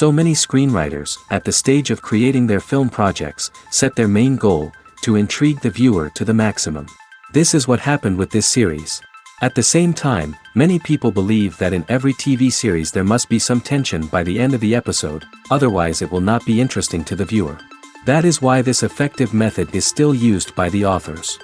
So many screenwriters, at the stage of creating their film projects, set their main goal, to intrigue the viewer to the maximum. This is what happened with this series. At the same time, many people believe that in every TV series there must be some tension by the end of the episode, otherwise it will not be interesting to the viewer. That is why this effective method is still used by the authors.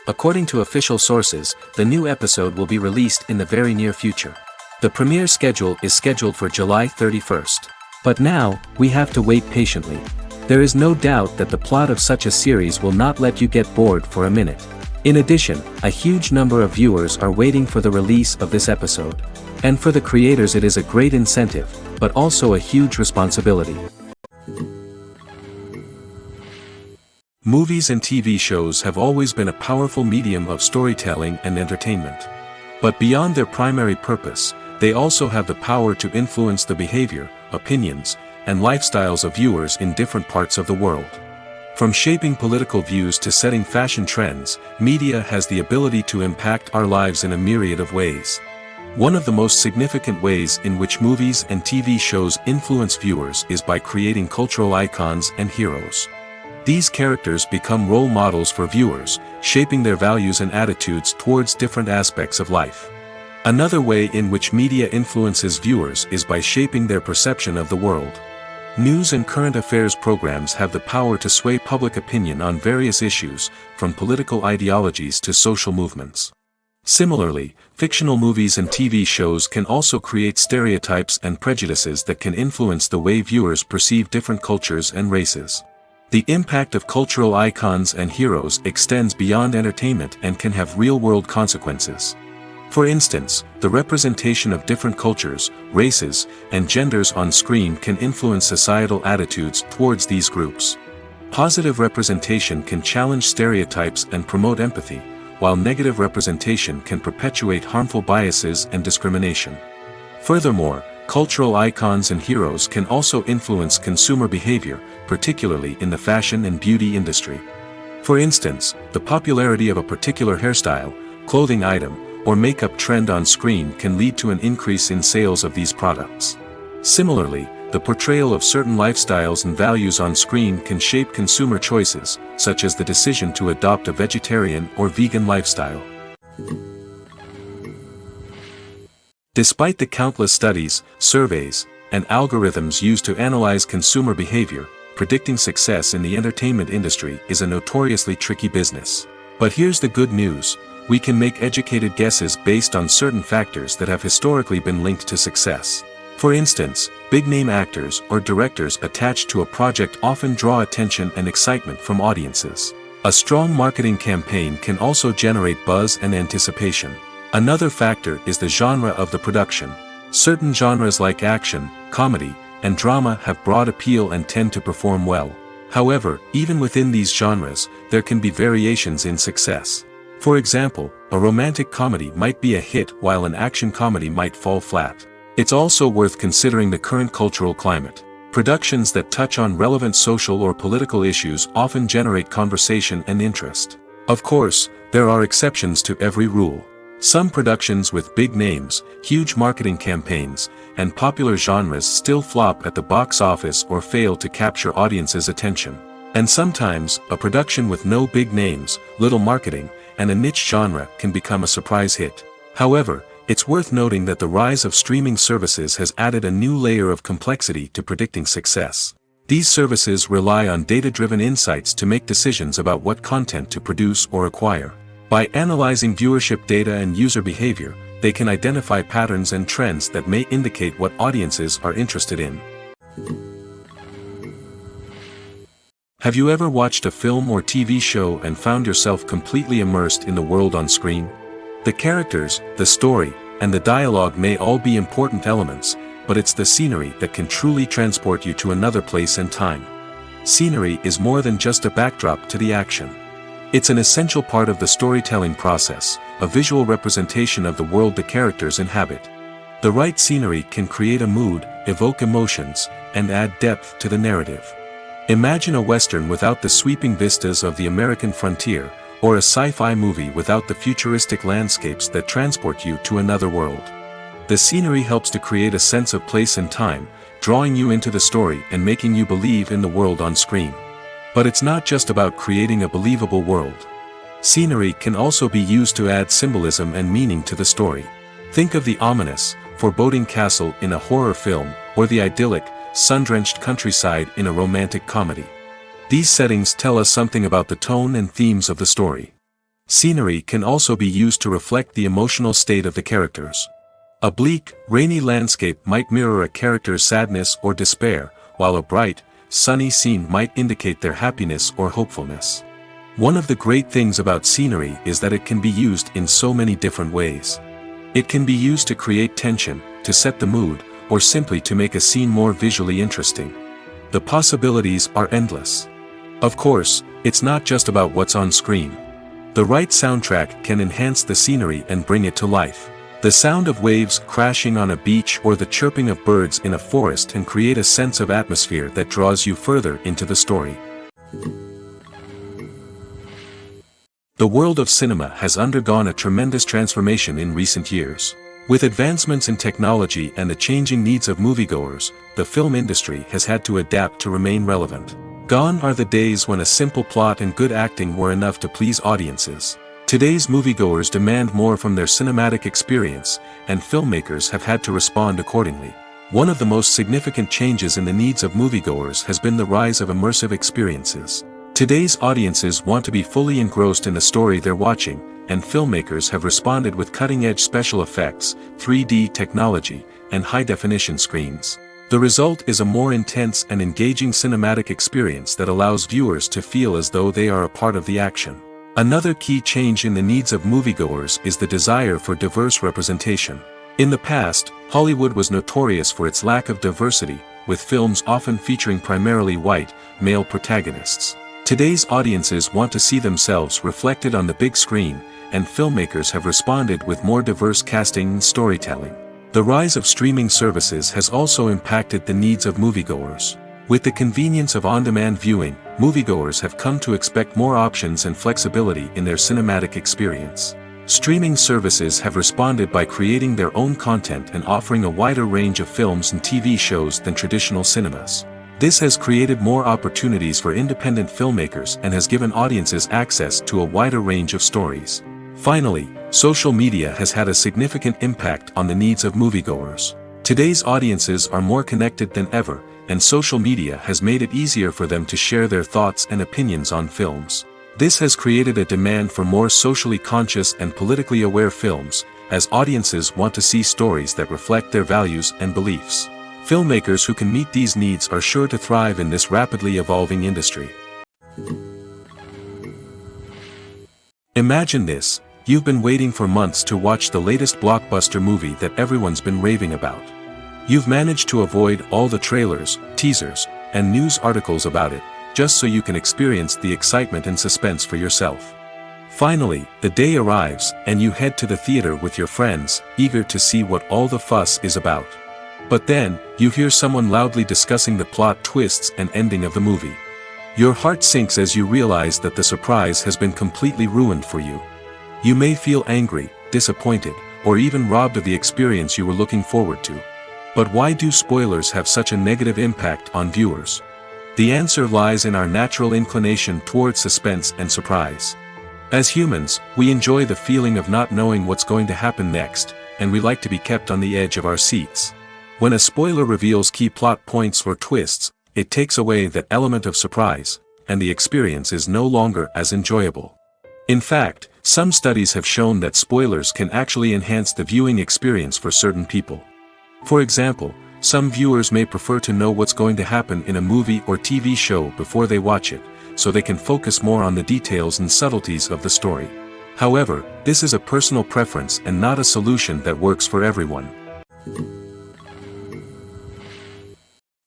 According to official sources, the new episode will be released in the very near future. The premiere schedule is scheduled for July 31st. But now, we have to wait patiently. There is no doubt that the plot of such a series will not let you get bored for a minute. In addition, a huge number of viewers are waiting for the release of this episode. And for the creators it is a great incentive, but also a huge responsibility. Movies and TV shows have always been a powerful medium of storytelling and entertainment. But beyond their primary purpose, they also have the power to influence the behavior, opinions, and lifestyles of viewers in different parts of the world. From shaping political views to setting fashion trends, media has the ability to impact our lives in a myriad of ways. One of the most significant ways in which movies and TV shows influence viewers is by creating cultural icons and heroes. These characters become role models for viewers, shaping their values and attitudes towards different aspects of life. Another way in which media influences viewers is by shaping their perception of the world. News and current affairs programs have the power to sway public opinion on various issues, from political ideologies to social movements. Similarly, fictional movies and TV shows can also create stereotypes and prejudices that can influence the way viewers perceive different cultures and races. The impact of cultural icons and heroes extends beyond entertainment and can have real-world consequences. For instance, the representation of different cultures, races, and genders on screen can influence societal attitudes towards these groups. Positive representation can challenge stereotypes and promote empathy, while negative representation can perpetuate harmful biases and discrimination. Furthermore, cultural icons and heroes can also influence consumer behavior, particularly in the fashion and beauty industry. For instance, the popularity of a particular hairstyle, clothing item, or makeup trend on screen can lead to an increase in sales of these products. Similarly, the portrayal of certain lifestyles and values on screen can shape consumer choices, such as the decision to adopt a vegetarian or vegan lifestyle. Despite the countless studies, surveys, and algorithms used to analyze consumer behavior, predicting success in the entertainment industry is a notoriously tricky business. But here's the good news. We can make educated guesses based on certain factors that have historically been linked to success. For instance, big-name actors or directors attached to a project often draw attention and excitement from audiences. A strong marketing campaign can also generate buzz and anticipation. Another factor is the genre of the production. Certain genres like action, comedy, and drama have broad appeal and tend to perform well. However, even within these genres, there can be variations in success. For example, a romantic comedy might be a hit while an action comedy might fall flat. It's also worth considering the current cultural climate. Productions that touch on relevant social or political issues often generate conversation and interest. Of course, there are exceptions to every rule. Some productions with big names, huge marketing campaigns, and popular genres still flop at the box office or fail to capture audiences' attention. And sometimes, a production with no big names, little marketing, and a niche genre can become a surprise hit. However, It's worth noting that the rise of streaming services has added a new layer of complexity to predicting success. These services rely on data-driven insights to make decisions about what content to produce or acquire. By analyzing viewership data and user behavior, they can identify patterns and trends that may indicate what audiences are interested in. Have you ever watched a film or TV show and found yourself completely immersed in the world on screen? The characters, the story, and the dialogue may all be important elements, but it's the scenery that can truly transport you to another place and time. Scenery is more than just a backdrop to the action. It's an essential part of the storytelling process, a visual representation of the world the characters inhabit. The right scenery can create a mood, evoke emotions, and add depth to the narrative. Imagine a Western without the sweeping vistas of the American frontier, or a sci-fi movie without the futuristic landscapes that transport you to another world. The scenery helps to create a sense of place and time, drawing you into the story and making you believe in the world on screen. But it's not just about creating a believable world. Scenery can also be used to add symbolism and meaning to the story. Think of the ominous, foreboding castle in a horror film, or the idyllic, sun-drenched countryside in a romantic comedy. These settings tell us something about the tone and themes of the story. Scenery can also be used to reflect the emotional state of the characters. A bleak, rainy landscape might mirror a character's sadness or despair, while a bright, sunny scene might indicate their happiness or hopefulness. One of the great things about scenery is that it can be used in so many different ways. It can be used to create tension, to set the mood, or simply to make a scene more visually interesting. The possibilities are endless. Of course, it's not just about what's on screen. The right soundtrack can enhance the scenery and bring it to life. The sound of waves crashing on a beach or the chirping of birds in a forest can create a sense of atmosphere that draws you further into the story. The world of cinema has undergone a tremendous transformation in recent years. With advancements in technology and the changing needs of moviegoers, the film industry has had to adapt to remain relevant. Gone are the days when a simple plot and good acting were enough to please audiences. Today's moviegoers demand more from their cinematic experience, and filmmakers have had to respond accordingly. One of the most significant changes in the needs of moviegoers has been the rise of immersive experiences. Today's audiences want to be fully engrossed in the story they're watching, and filmmakers have responded with cutting-edge special effects, 3D technology, and high-definition screens. The result is a more intense and engaging cinematic experience that allows viewers to feel as though they are a part of the action. Another key change in the needs of moviegoers is the desire for diverse representation. In the past, Hollywood was notorious for its lack of diversity, with films often featuring primarily white, male protagonists. Today's audiences want to see themselves reflected on the big screen, and filmmakers have responded with more diverse casting and storytelling. The rise of streaming services has also impacted the needs of moviegoers. With the convenience of on-demand viewing, moviegoers have come to expect more options and flexibility in their cinematic experience. Streaming services have responded by creating their own content and offering a wider range of films and TV shows than traditional cinemas. This has created more opportunities for independent filmmakers and has given audiences access to a wider range of stories. Finally, social media has had a significant impact on the needs of moviegoers. Today's audiences are more connected than ever, and social media has made it easier for them to share their thoughts and opinions on films. This has created a demand for more socially conscious and politically aware films, as audiences want to see stories that reflect their values and beliefs. Filmmakers who can meet these needs are sure to thrive in this rapidly evolving industry. Imagine this: you've been waiting for months to watch the latest blockbuster movie that everyone's been raving about. You've managed to avoid all the trailers, teasers, and news articles about it, just so you can experience the excitement and suspense for yourself. Finally, the day arrives, and you head to the theater with your friends, eager to see what all the fuss is about. But then, you hear someone loudly discussing the plot twists and ending of the movie. Your heart sinks as you realize that the surprise has been completely ruined for you. You may feel angry, disappointed, or even robbed of the experience you were looking forward to. But why do spoilers have such a negative impact on viewers? The answer lies in our natural inclination towards suspense and surprise. As humans, we enjoy the feeling of not knowing what's going to happen next, and we like to be kept on the edge of our seats. When a spoiler reveals key plot points or twists, it takes away that element of surprise, and the experience is no longer as enjoyable. In fact, some studies have shown that spoilers can actually enhance the viewing experience for certain people. For example, some viewers may prefer to know what's going to happen in a movie or TV show before they watch it, so they can focus more on the details and subtleties of the story. However, this is a personal preference and not a solution that works for everyone.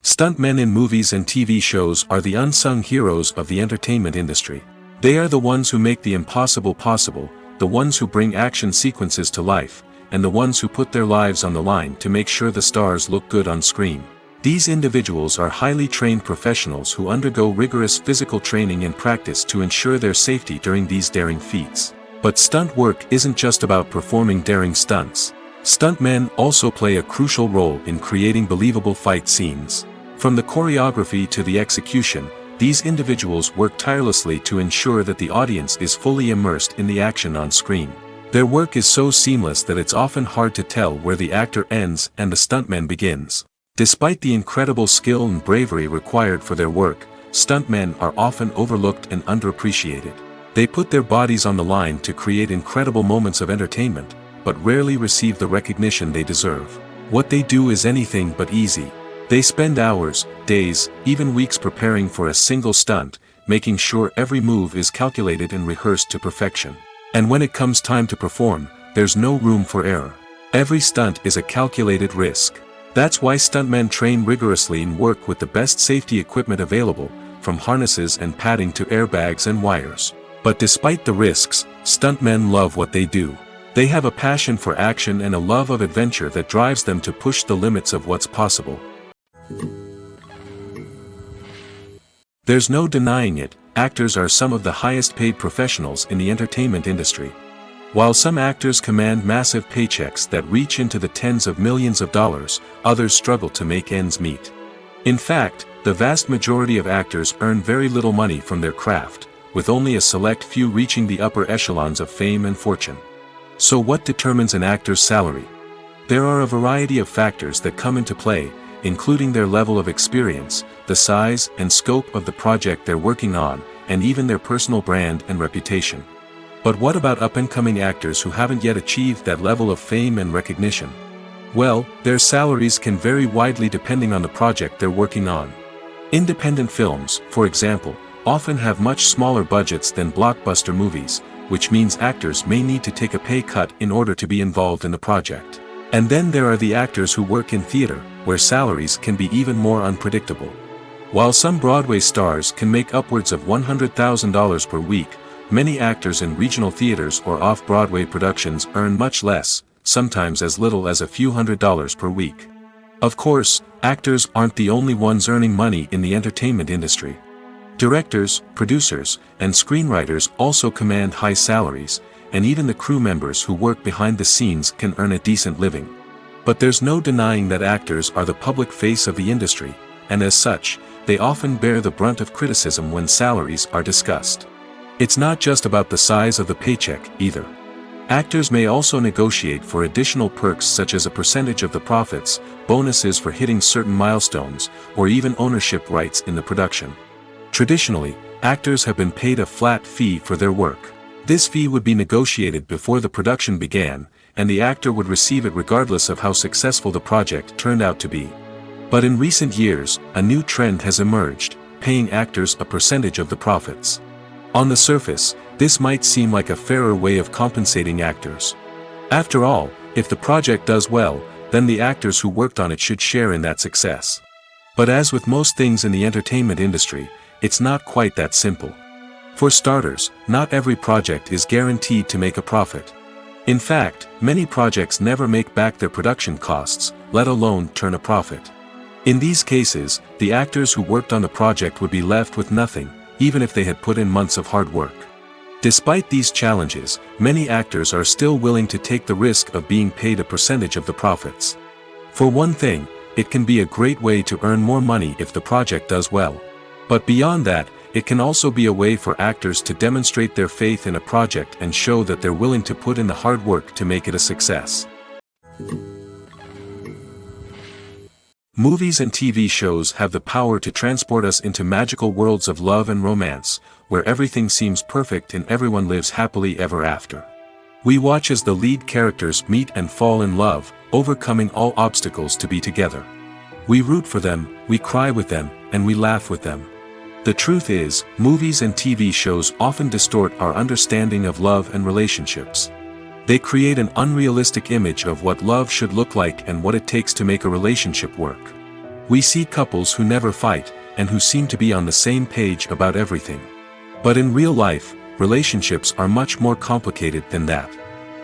Stuntmen in movies and TV shows are the unsung heroes of the entertainment industry. They are the ones who make the impossible possible, the ones who bring action sequences to life, and the ones who put their lives on the line to make sure the stars look good on screen. These individuals are highly trained professionals who undergo rigorous physical training and practice to ensure their safety during these daring feats. But stunt work isn't just about performing daring stunts. Stuntmen also play a crucial role in creating believable fight scenes. From the choreography to the execution, these individuals work tirelessly to ensure that the audience is fully immersed in the action on screen. Their work is so seamless that it's often hard to tell where the actor ends and the stuntman begins. Despite the incredible skill and bravery required for their work, stuntmen are often overlooked and underappreciated. They put their bodies on the line to create incredible moments of entertainment, but rarely receive the recognition they deserve. What they do is anything but easy. They spend hours, days, even weeks preparing for a single stunt, making sure every move is calculated and rehearsed to perfection. And when it comes time to perform, there's no room for error. Every stunt is a calculated risk. That's why stuntmen train rigorously and work with the best safety equipment available, from harnesses and padding to airbags and wires. But despite the risks, stuntmen love what they do. They have a passion for action and a love of adventure that drives them to push the limits of what's possible. There's no denying it, actors are some of the highest paid professionals in the entertainment industry. While some actors command massive paychecks that reach into the tens of millions of dollars, others struggle to make ends meet. In fact, the vast majority of actors earn very little money from their craft, with only a select few reaching the upper echelons of fame and fortune. So what determines an actor's salary? There are a variety of factors that come into play, including their level of experience, the size and scope of the project they're working on, and even their personal brand and reputation. But what about up-and-coming actors who haven't yet achieved that level of fame and recognition? Well, their salaries can vary widely depending on the project they're working on. Independent films, for example, often have much smaller budgets than blockbuster movies, which means actors may need to take a pay cut in order to be involved in the project. And then there are the actors who work in theater, where salaries can be even more unpredictable. While some Broadway stars can make upwards of $100,000 per week, many actors in regional theaters or off-Broadway productions earn much less, sometimes as little as a few $100s per week. Of course, actors aren't the only ones earning money in the entertainment industry. Directors, producers, and screenwriters also command high salaries, and even the crew members who work behind the scenes can earn a decent living. But there's no denying that actors are the public face of the industry, and as such, they often bear the brunt of criticism when salaries are discussed. It's not just about the size of the paycheck, either. Actors may also negotiate for additional perks such as a percentage of the profits, bonuses for hitting certain milestones, or even ownership rights in the production. Traditionally, actors have been paid a flat fee for their work. This fee would be negotiated before the production began, and the actor would receive it regardless of how successful the project turned out to be. But in recent years, a new trend has emerged, paying actors a percentage of the profits. On the surface, this might seem like a fairer way of compensating actors. After all, if the project does well, then the actors who worked on it should share in that success. But as with most things in the entertainment industry, it's not quite that simple. For starters, not every project is guaranteed to make a profit. In fact, many projects never make back their production costs, let alone turn a profit. In these cases, the actors who worked on the project would be left with nothing, even if they had put in months of hard work. Despite these challenges, many actors are still willing to take the risk of being paid a percentage of the profits. For one thing, it can be a great way to earn more money if the project does well. But beyond that, it can also be a way for actors to demonstrate their faith in a project and show that they're willing to put in the hard work to make it a success. Movies and TV shows have the power to transport us into magical worlds of love and romance, where everything seems perfect and everyone lives happily ever after. We watch as the lead characters meet and fall in love, overcoming all obstacles to be together. We root for them, we cry with them, and we laugh with them. The truth is, movies and TV shows often distort our understanding of love and relationships. They create an unrealistic image of what love should look like and what it takes to make a relationship work. We see couples who never fight, and who seem to be on the same page about everything. But in real life, relationships are much more complicated than that.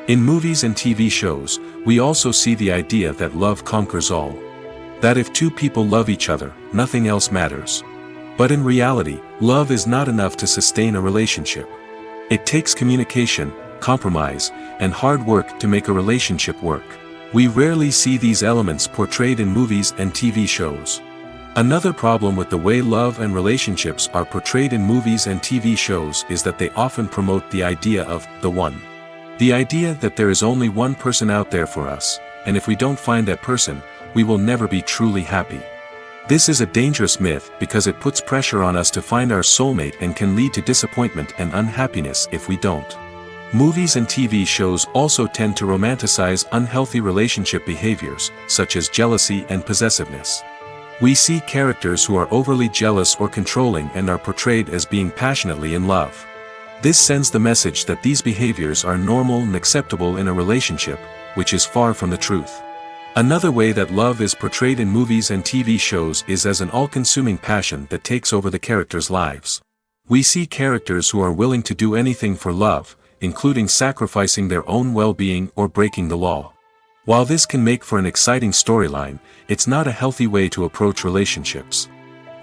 In movies and TV shows, we also see the idea that love conquers all. That if two people love each other, nothing else matters. But in reality, love is not enough to sustain a relationship. It takes communication, compromise, and hard work to make a relationship work. We rarely see these elements portrayed in movies and TV shows. Another problem with the way love and relationships are portrayed in movies and TV shows is that they often promote the idea of the one. The idea that there is only one person out there for us, and if we don't find that person, we will never be truly happy. This is a dangerous myth because it puts pressure on us to find our soulmate and can lead to disappointment and unhappiness if we don't. Movies and TV shows also tend to romanticize unhealthy relationship behaviors, such as jealousy and possessiveness. We see characters who are overly jealous or controlling and are portrayed as being passionately in love. This sends the message that these behaviors are normal and acceptable in a relationship, which is far from the truth. Another way that love is portrayed in movies and TV shows is as an all-consuming passion that takes over the characters' lives. We see characters who are willing to do anything for love, including sacrificing their own well-being or breaking the law. While this can make for an exciting storyline, it's not a healthy way to approach relationships.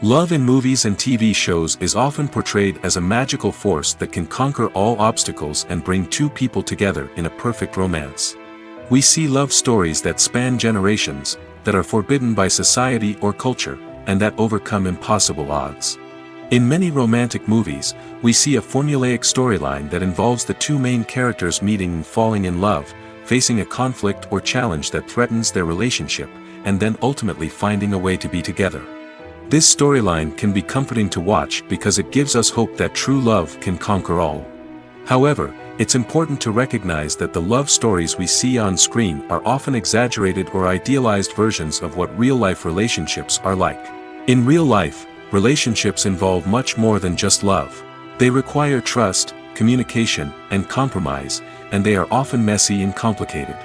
Love in movies and TV shows is often portrayed as a magical force that can conquer all obstacles and bring two people together in a perfect romance. We see love stories that span generations, that are forbidden by society or culture, and that overcome impossible odds. In many romantic movies, we see a formulaic storyline that involves the two main characters meeting and falling in love, facing a conflict or challenge that threatens their relationship, and then ultimately finding a way to be together. This storyline can be comforting to watch because it gives us hope that true love can conquer all. However, it's important to recognize that the love stories we see on screen are often exaggerated or idealized versions of what real-life relationships are like. In real life, relationships involve much more than just love. They require trust, communication, and compromise, and they are often messy and complicated.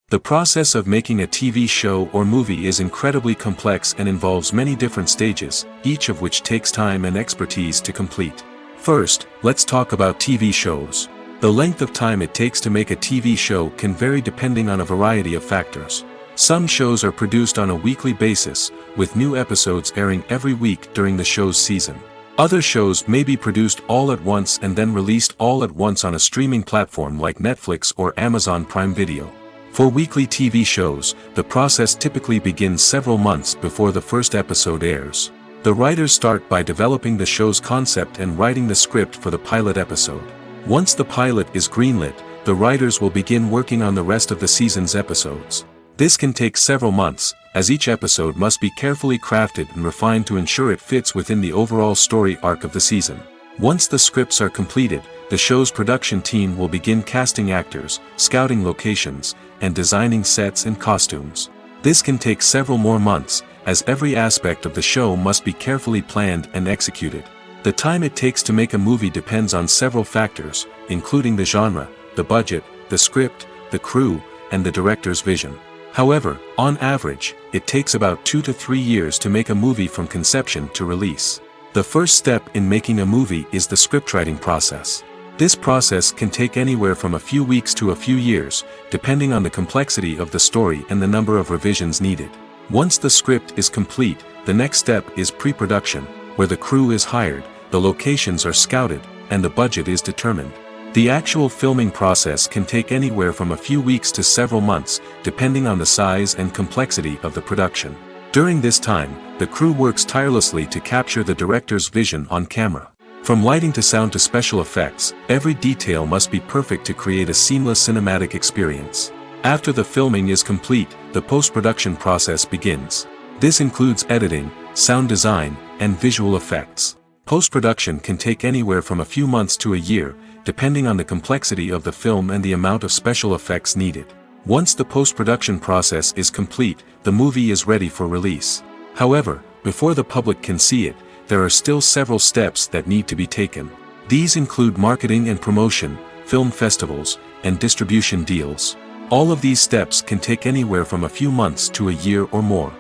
The process of making a TV show or movie is incredibly complex and involves many different stages, each of which takes time and expertise to complete. First, let's talk about TV shows. The length of time it takes to make a TV show can vary depending on a variety of factors. Some shows are produced on a weekly basis, with new episodes airing every week during the show's season. Other shows may be produced all at once and then released all at once on a streaming platform like Netflix or Amazon Prime Video. For weekly TV shows, the process typically begins several months before the first episode airs. The writers start by developing the show's concept and writing the script for the pilot episode. Once the pilot is greenlit, the writers will begin working on the rest of the season's episodes. This can take several months, as each episode must be carefully crafted and refined to ensure it fits within the overall story arc of the season. Once the scripts are completed, the show's production team will begin casting actors, scouting locations, and designing sets and costumes. This can take several more months, as every aspect of the show must be carefully planned and executed. The time it takes to make a movie depends on several factors, including the genre, the budget, the script, the crew, and the director's vision. However, on average, it takes about 2 to 3 years to make a movie from conception to release. The first step in making a movie is the scriptwriting process. This process can take anywhere from a few weeks to a few years, depending on the complexity of the story and the number of revisions needed. Once the script is complete, the next step is pre-production, where the crew is hired, the locations are scouted, and the budget is determined. The actual filming process can take anywhere from a few weeks to several months, depending on the size and complexity of the production. During this time, the crew works tirelessly to capture the director's vision on camera. From lighting to sound to special effects, every detail must be perfect to create a seamless cinematic experience. After the filming is complete, the post-production process begins. This includes editing, sound design, and visual effects. Post-production can take anywhere from a few months to a year, depending on the complexity of the film and the amount of special effects needed. Once the post-production process is complete, the movie is ready for release. However, before the public can see it, there are still several steps that need to be taken. These include marketing and promotion, film festivals, and distribution deals. All of these steps can take anywhere from a few months to a year or more.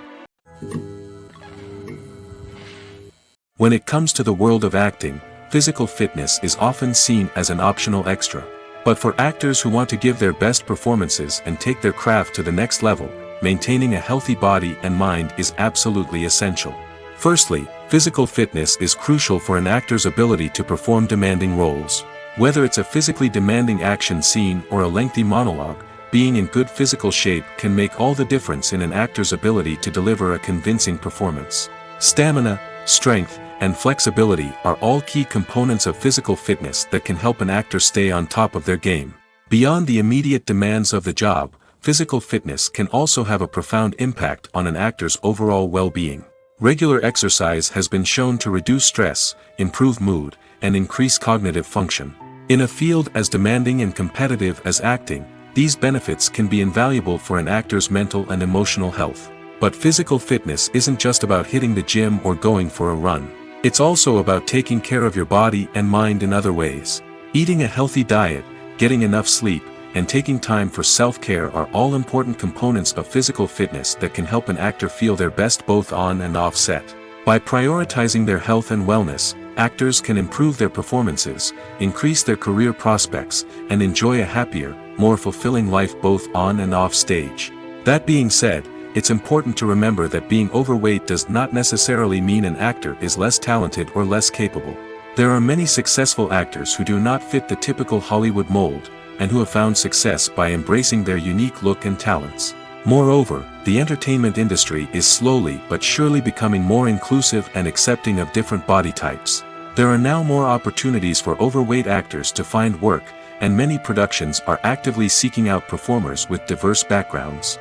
When it comes to the world of acting, physical fitness is often seen as an optional extra. But for actors who want to give their best performances and take their craft to the next level, maintaining a healthy body and mind is absolutely essential. Firstly, physical fitness is crucial for an actor's ability to perform demanding roles. Whether it's a physically demanding action scene or a lengthy monologue, being in good physical shape can make all the difference in an actor's ability to deliver a convincing performance. Stamina, strength, and flexibility are all key components of physical fitness that can help an actor stay on top of their game. Beyond the immediate demands of the job, physical fitness can also have a profound impact on an actor's overall well-being. Regular exercise has been shown to reduce stress, improve mood, and increase cognitive function. In a field as demanding and competitive as acting, these benefits can be invaluable for an actor's mental and emotional health. But physical fitness isn't just about hitting the gym or going for a run. It's also about taking care of your body and mind in other ways. Eating a healthy diet, getting enough sleep, and taking time for self-care are all important components of physical fitness that can help an actor feel their best both on and off set. By prioritizing their health and wellness, actors can improve their performances, increase their career prospects, and enjoy a happier, more fulfilling life both on and off stage. That being said, it's important to remember that being overweight does not necessarily mean an actor is less talented or less capable. There are many successful actors who do not fit the typical Hollywood mold, and who have found success by embracing their unique look and talents. Moreover, the entertainment industry is slowly but surely becoming more inclusive and accepting of different body types. There are now more opportunities for overweight actors to find work, and many productions are actively seeking out performers with diverse backgrounds.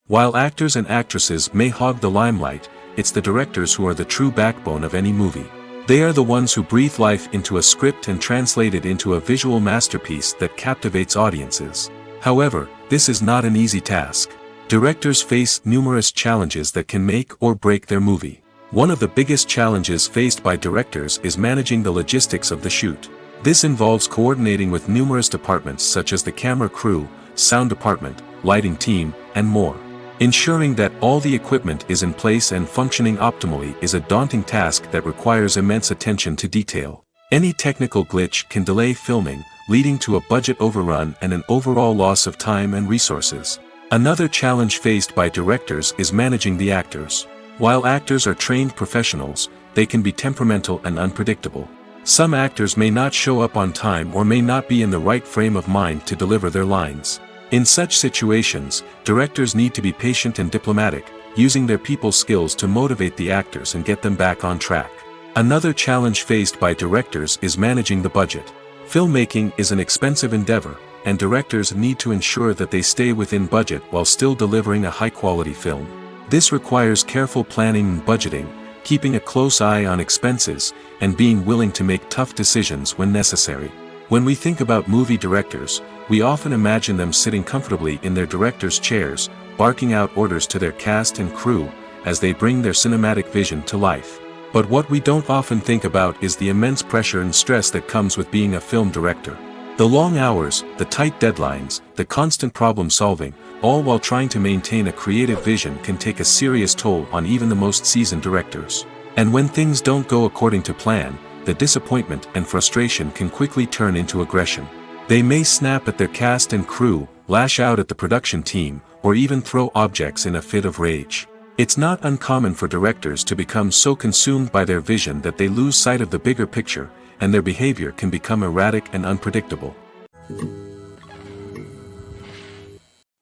While actors and actresses may hog the limelight, it's the directors who are the true backbone of any movie. They are the ones who breathe life into a script and translate it into a visual masterpiece that captivates audiences. However, this is not an easy task. Directors face numerous challenges that can make or break their movie. One of the biggest challenges faced by directors is managing the logistics of the shoot. This involves coordinating with numerous departments such as the camera crew, sound department, lighting team, and more. Ensuring that all the equipment is in place and functioning optimally is a daunting task that requires immense attention to detail. Any technical glitch can delay filming, leading to a budget overrun and an overall loss of time and resources. Another challenge faced by directors is managing the actors. While actors are trained professionals, they can be temperamental and unpredictable. Some actors may not show up on time or may not be in the right frame of mind to deliver their lines. In such situations, directors need to be patient and diplomatic, using their people skills to motivate the actors and get them back on track. Another challenge faced by directors is managing the budget. Filmmaking is an expensive endeavor, and directors need to ensure that they stay within budget while still delivering a high-quality film. This requires careful planning and budgeting, keeping a close eye on expenses, and being willing to make tough decisions when necessary. When we think about movie directors, we often imagine them sitting comfortably in their director's chairs, barking out orders to their cast and crew, as they bring their cinematic vision to life. But what we don't often think about is the immense pressure and stress that comes with being a film director. The long hours, the tight deadlines, the constant problem solving, all while trying to maintain a creative vision can take a serious toll on even the most seasoned directors. And when things don't go according to plan, the disappointment and frustration can quickly turn into aggression. They may snap at their cast and crew, lash out at the production team, or even throw objects in a fit of rage. It's not uncommon for directors to become so consumed by their vision that they lose sight of the bigger picture, and their behavior can become erratic and unpredictable.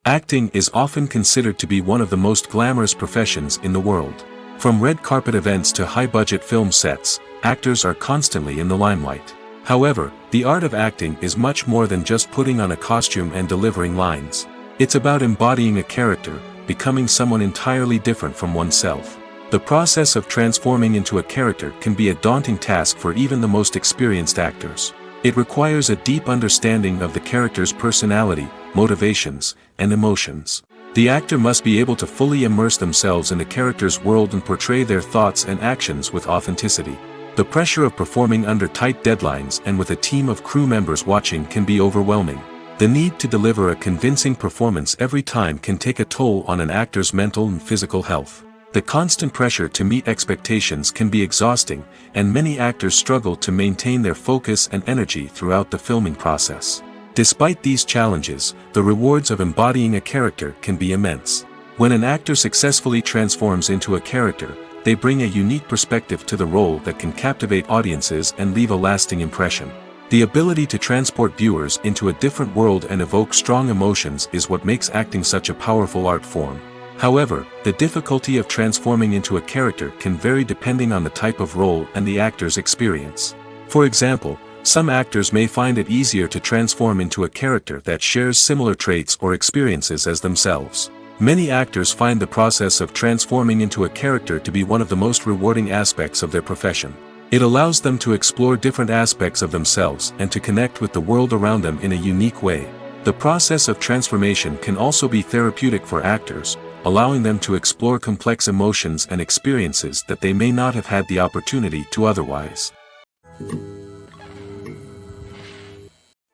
Acting is often considered to be one of the most glamorous professions in the world. From red carpet events to high-budget film sets, actors are constantly in the limelight. However, the art of acting is much more than just putting on a costume and delivering lines. It's about embodying a character, becoming someone entirely different from oneself. The process of transforming into a character can be a daunting task for even the most experienced actors. It requires a deep understanding of the character's personality, motivations, and emotions. The actor must be able to fully immerse themselves in the character's world and portray their thoughts and actions with authenticity. The pressure of performing under tight deadlines and with a team of crew members watching can be overwhelming. The need to deliver a convincing performance every time can take a toll on an actor's mental and physical health. The constant pressure to meet expectations can be exhausting, and many actors struggle to maintain their focus and energy throughout the filming process. Despite these challenges, the rewards of embodying a character can be immense. When an actor successfully transforms into a character, they bring a unique perspective to the role that can captivate audiences and leave a lasting impression. The ability to transport viewers into a different world and evoke strong emotions is what makes acting such a powerful art form. However, the difficulty of transforming into a character can vary depending on the type of role and the actor's experience. For example, some actors may find it easier to transform into a character that shares similar traits or experiences as themselves. Many actors find the process of transforming into a character to be one of the most rewarding aspects of their profession. It allows them to explore different aspects of themselves and to connect with the world around them in a unique way. The process of transformation can also be therapeutic for actors, allowing them to explore complex emotions and experiences that they may not have had the opportunity to otherwise.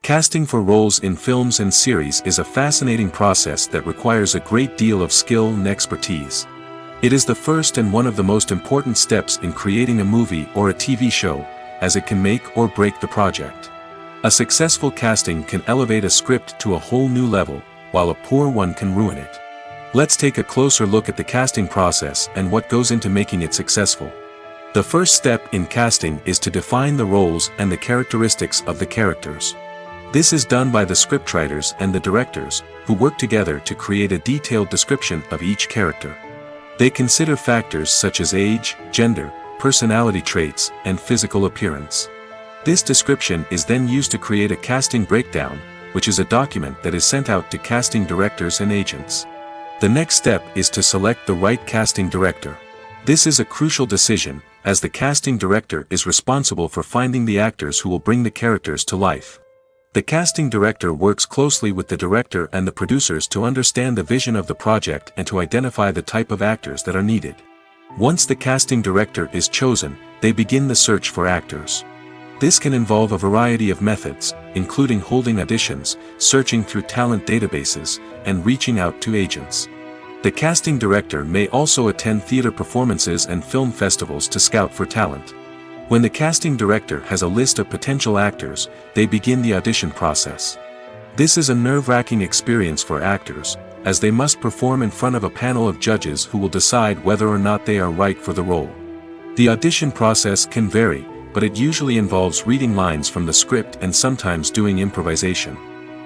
Casting for roles in films and series is a fascinating process that requires a great deal of skill and expertise. It is the first and one of the most important steps in creating a movie or a TV show, as it can make or break the project. A successful casting can elevate a script to a whole new level, while a poor one can ruin it. Let's take a closer look at the casting process and what goes into making it successful. The first step in casting is to define the roles and the characteristics of the characters. This is done by the scriptwriters and the directors, who work together to create a detailed description of each character. They consider factors such as age, gender, personality traits, and physical appearance. This description is then used to create a casting breakdown, which is a document that is sent out to casting directors and agents. The next step is to select the right casting director. This is a crucial decision, as the casting director is responsible for finding the actors who will bring the characters to life. The casting director works closely with the director and the producers to understand the vision of the project and to identify the type of actors that are needed. Once the casting director is chosen, they begin the search for actors. This can involve a variety of methods, including holding auditions, searching through talent databases, and reaching out to agents. The casting director may also attend theater performances and film festivals to scout for talent. When the casting director has a list of potential actors, they begin the audition process. This is a nerve-wracking experience for actors, as they must perform in front of a panel of judges who will decide whether or not they are right for the role. The audition process can vary, but it usually involves reading lines from the script and sometimes doing improvisation.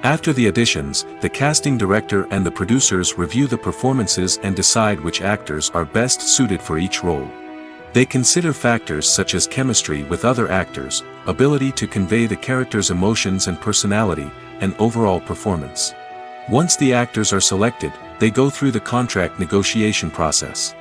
After the auditions, the casting director and the producers review the performances and decide which actors are best suited for each role. They consider factors such as chemistry with other actors, ability to convey the character's emotions and personality, and overall performance. Once the actors are selected, they go through the contract negotiation process.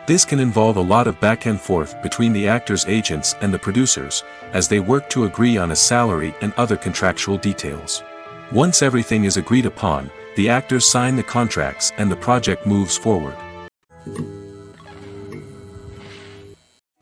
This can involve a lot of back and forth between the actors' agents and the producers, as they work to agree on a salary and other contractual details. Once everything is agreed upon, the actors sign the contracts and the project moves forward.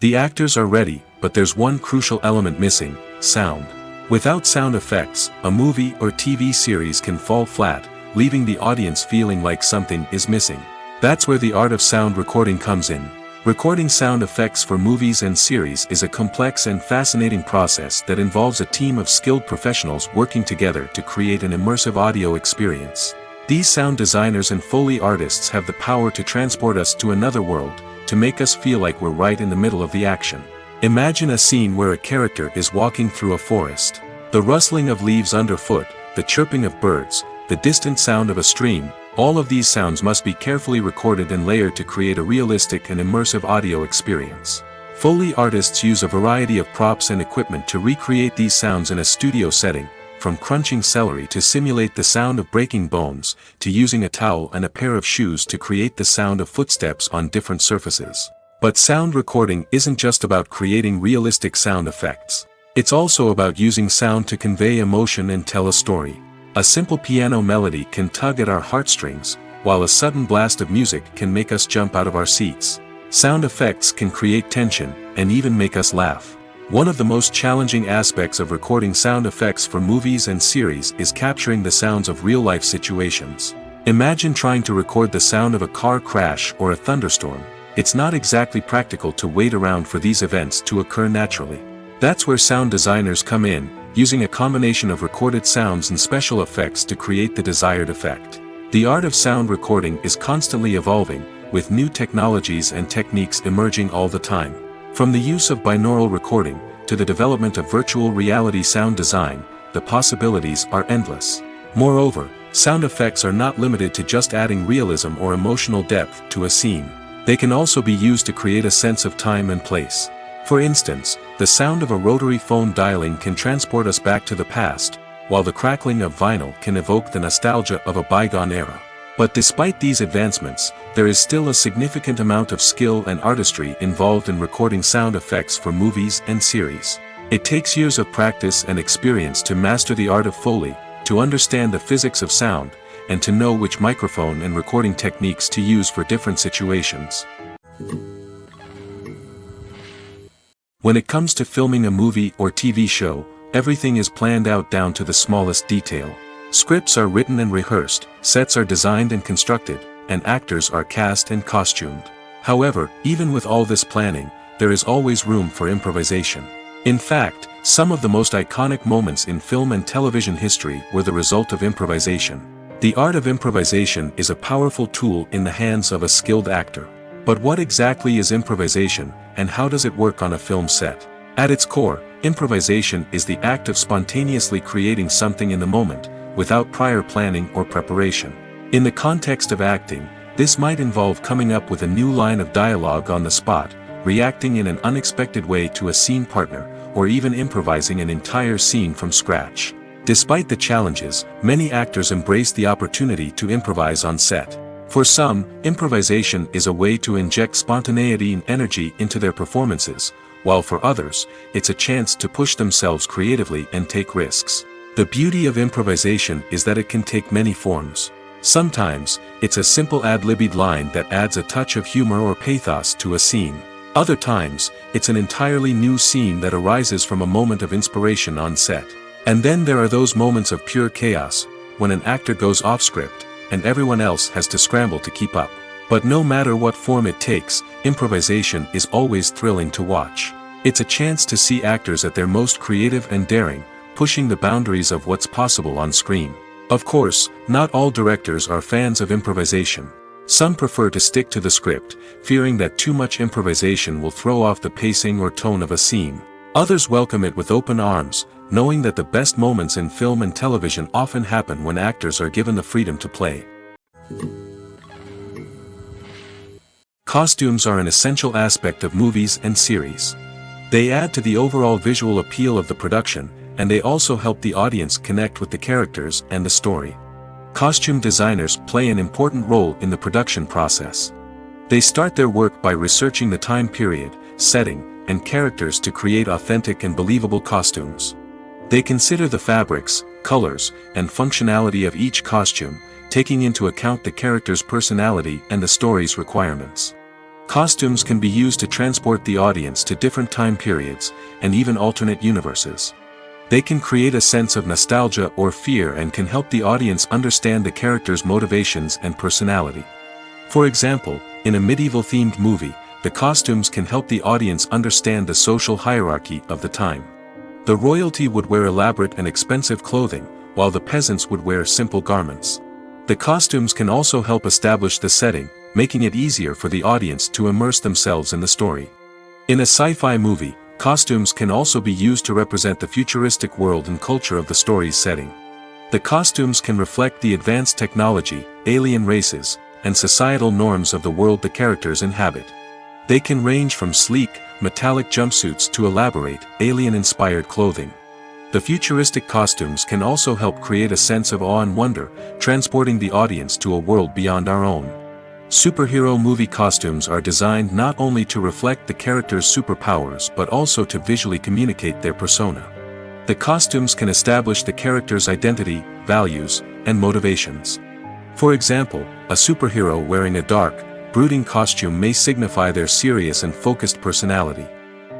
The actors are ready, but there's one crucial element missing: sound. Without sound effects, a movie or TV series can fall flat, leaving the audience feeling like something is missing. That's where the art of sound recording comes in. Recording sound effects for movies and series is a complex and fascinating process that involves a team of skilled professionals working together to create an immersive audio experience. These sound designers and Foley artists have the power to transport us to another world, to make us feel like we're right in the middle of the action. Imagine a scene where a character is walking through a forest. The rustling of leaves underfoot, the chirping of birds, the distant sound of a stream, All of these sounds must be carefully recorded and layered to create a realistic and immersive audio experience. Foley artists use a variety of props and equipment to recreate these sounds in a studio setting, from crunching celery to simulate the sound of breaking bones, to using a towel and a pair of shoes to create the sound of footsteps on different surfaces. But sound recording isn't just about creating realistic sound effects. It's also about using sound to convey emotion and tell a story. A simple piano melody can tug at our heartstrings, while a sudden blast of music can make us jump out of our seats. Sound effects can create tension, and even make us laugh. One of the most challenging aspects of recording sound effects for movies and series is capturing the sounds of real-life situations. Imagine trying to record the sound of a car crash or a thunderstorm. It's not exactly practical to wait around for these events to occur naturally. That's where sound designers come in, using a combination of recorded sounds and special effects to create the desired effect. The art of sound recording is constantly evolving, with new technologies and techniques emerging all the time. From the use of binaural recording, to the development of virtual reality sound design, the possibilities are endless. Moreover, sound effects are not limited to just adding realism or emotional depth to a scene. They can also be used to create a sense of time and place. For instance, the sound of a rotary phone dialing can transport us back to the past, while the crackling of vinyl can evoke the nostalgia of a bygone era. But despite these advancements, there is still a significant amount of skill and artistry involved in recording sound effects for movies and series. It takes years of practice and experience to master the art of Foley, to understand the physics of sound, and to know which microphone and recording techniques to use for different situations. When it comes to filming a movie or TV show, everything is planned out down to the smallest detail. Scripts are written and rehearsed, sets are designed and constructed, and actors are cast and costumed. However, even with all this planning, there is always room for improvisation. In fact, some of the most iconic moments in film and television history were the result of improvisation. The art of improvisation is a powerful tool in the hands of a skilled actor. But what exactly is improvisation, and how does it work on a film set? At its core, improvisation is the act of spontaneously creating something in the moment, without prior planning or preparation. In the context of acting, this might involve coming up with a new line of dialogue on the spot, reacting in an unexpected way to a scene partner, or even improvising an entire scene from scratch. Despite the challenges, many actors embrace the opportunity to improvise on set. For some, improvisation is a way to inject spontaneity and energy into their performances, while for others, it's a chance to push themselves creatively and take risks. The beauty of improvisation is that it can take many forms. Sometimes, it's a simple ad-libbed line that adds a touch of humor or pathos to a scene. Other times, it's an entirely new scene that arises from a moment of inspiration on set. And then there are those moments of pure chaos, when an actor goes off script, and everyone else has to scramble to keep up. But no matter what form it takes, improvisation is always thrilling to watch. It's a chance to see actors at their most creative and daring, pushing the boundaries of what's possible on screen. Of course, not all directors are fans of improvisation. Some prefer to stick to the script, fearing that too much improvisation will throw off the pacing or tone of a scene. Others welcome it with open arms, knowing that the best moments in film and television often happen when actors are given the freedom to play. Costumes are an essential aspect of movies and series. They add to the overall visual appeal of the production, and they also help the audience connect with the characters and the story. Costume designers play an important role in the production process. They start their work by researching the time period, setting, and characters to create authentic and believable costumes. They consider the fabrics, colors, and functionality of each costume, taking into account the character's personality and the story's requirements. Costumes can be used to transport the audience to different time periods, and even alternate universes. They can create a sense of nostalgia or fear and can help the audience understand the character's motivations and personality. For example, in a medieval-themed movie, the costumes can help the audience understand the social hierarchy of the time. The royalty would wear elaborate and expensive clothing, while the peasants would wear simple garments. The costumes can also help establish the setting, making it easier for the audience to immerse themselves in the story. In a sci-fi movie, costumes can also be used to represent the futuristic world and culture of the story's setting. The costumes can reflect the advanced technology, alien races, and societal norms of the world the characters inhabit. They can range from sleek, metallic jumpsuits to elaborate, alien-inspired clothing. The futuristic costumes can also help create a sense of awe and wonder, transporting the audience to a world beyond our own. Superhero movie costumes are designed not only to reflect the character's superpowers but also to visually communicate their persona. The costumes can establish the character's identity, values, and motivations. For example, a superhero wearing a dark, brooding costume may signify their serious and focused personality.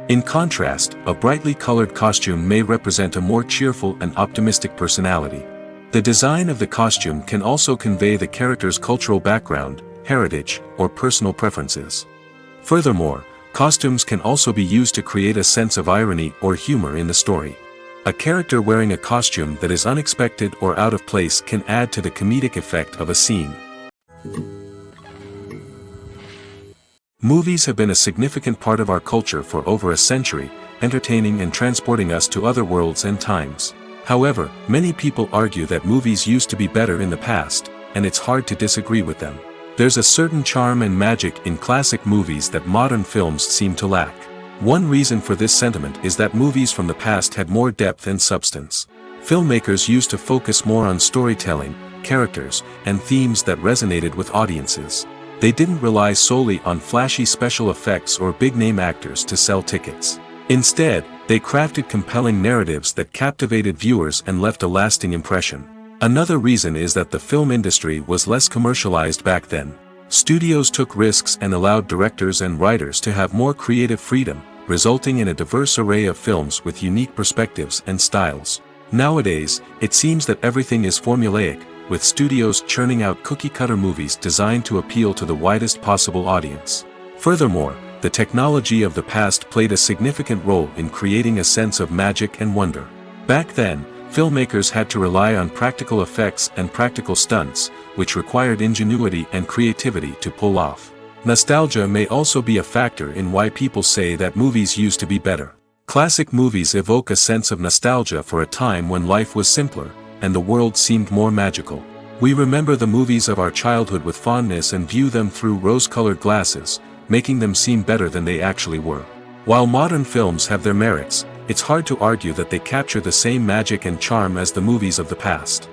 In contrast, a brightly colored costume may represent a more cheerful and optimistic personality. The design of the costume can also convey the character's cultural background, heritage, or personal preferences. Furthermore, costumes can also be used to create a sense of irony or humor in the story. A character wearing a costume that is unexpected or out of place can add to the comedic effect of a scene. Movies have been a significant part of our culture for over a century, entertaining and transporting us to other worlds and times. However, many people argue that movies used to be better in the past, and it's hard to disagree with them. There's a certain charm and magic in classic movies that modern films seem to lack. One reason for this sentiment is that movies from the past had more depth and substance. Filmmakers used to focus more on storytelling, characters, and themes that resonated with audiences. They didn't rely solely on flashy special effects or big-name actors to sell tickets. Instead, they crafted compelling narratives that captivated viewers and left a lasting impression. Another reason is that the film industry was less commercialized back then. Studios took risks and allowed directors and writers to have more creative freedom, resulting in a diverse array of films with unique perspectives and styles. Nowadays, it seems that everything is formulaic, with studios churning out cookie-cutter movies designed to appeal to the widest possible audience. Furthermore, the technology of the past played a significant role in creating a sense of magic and wonder. Back then, filmmakers had to rely on practical effects and practical stunts, which required ingenuity and creativity to pull off. Nostalgia may also be a factor in why people say that movies used to be better. Classic movies evoke a sense of nostalgia for a time when life was simpler, and the world seemed more magical. We remember the movies of our childhood with fondness and view them through rose-colored glasses, making them seem better than they actually were. While modern films have their merits, it's hard to argue that they capture the same magic and charm as the movies of the past.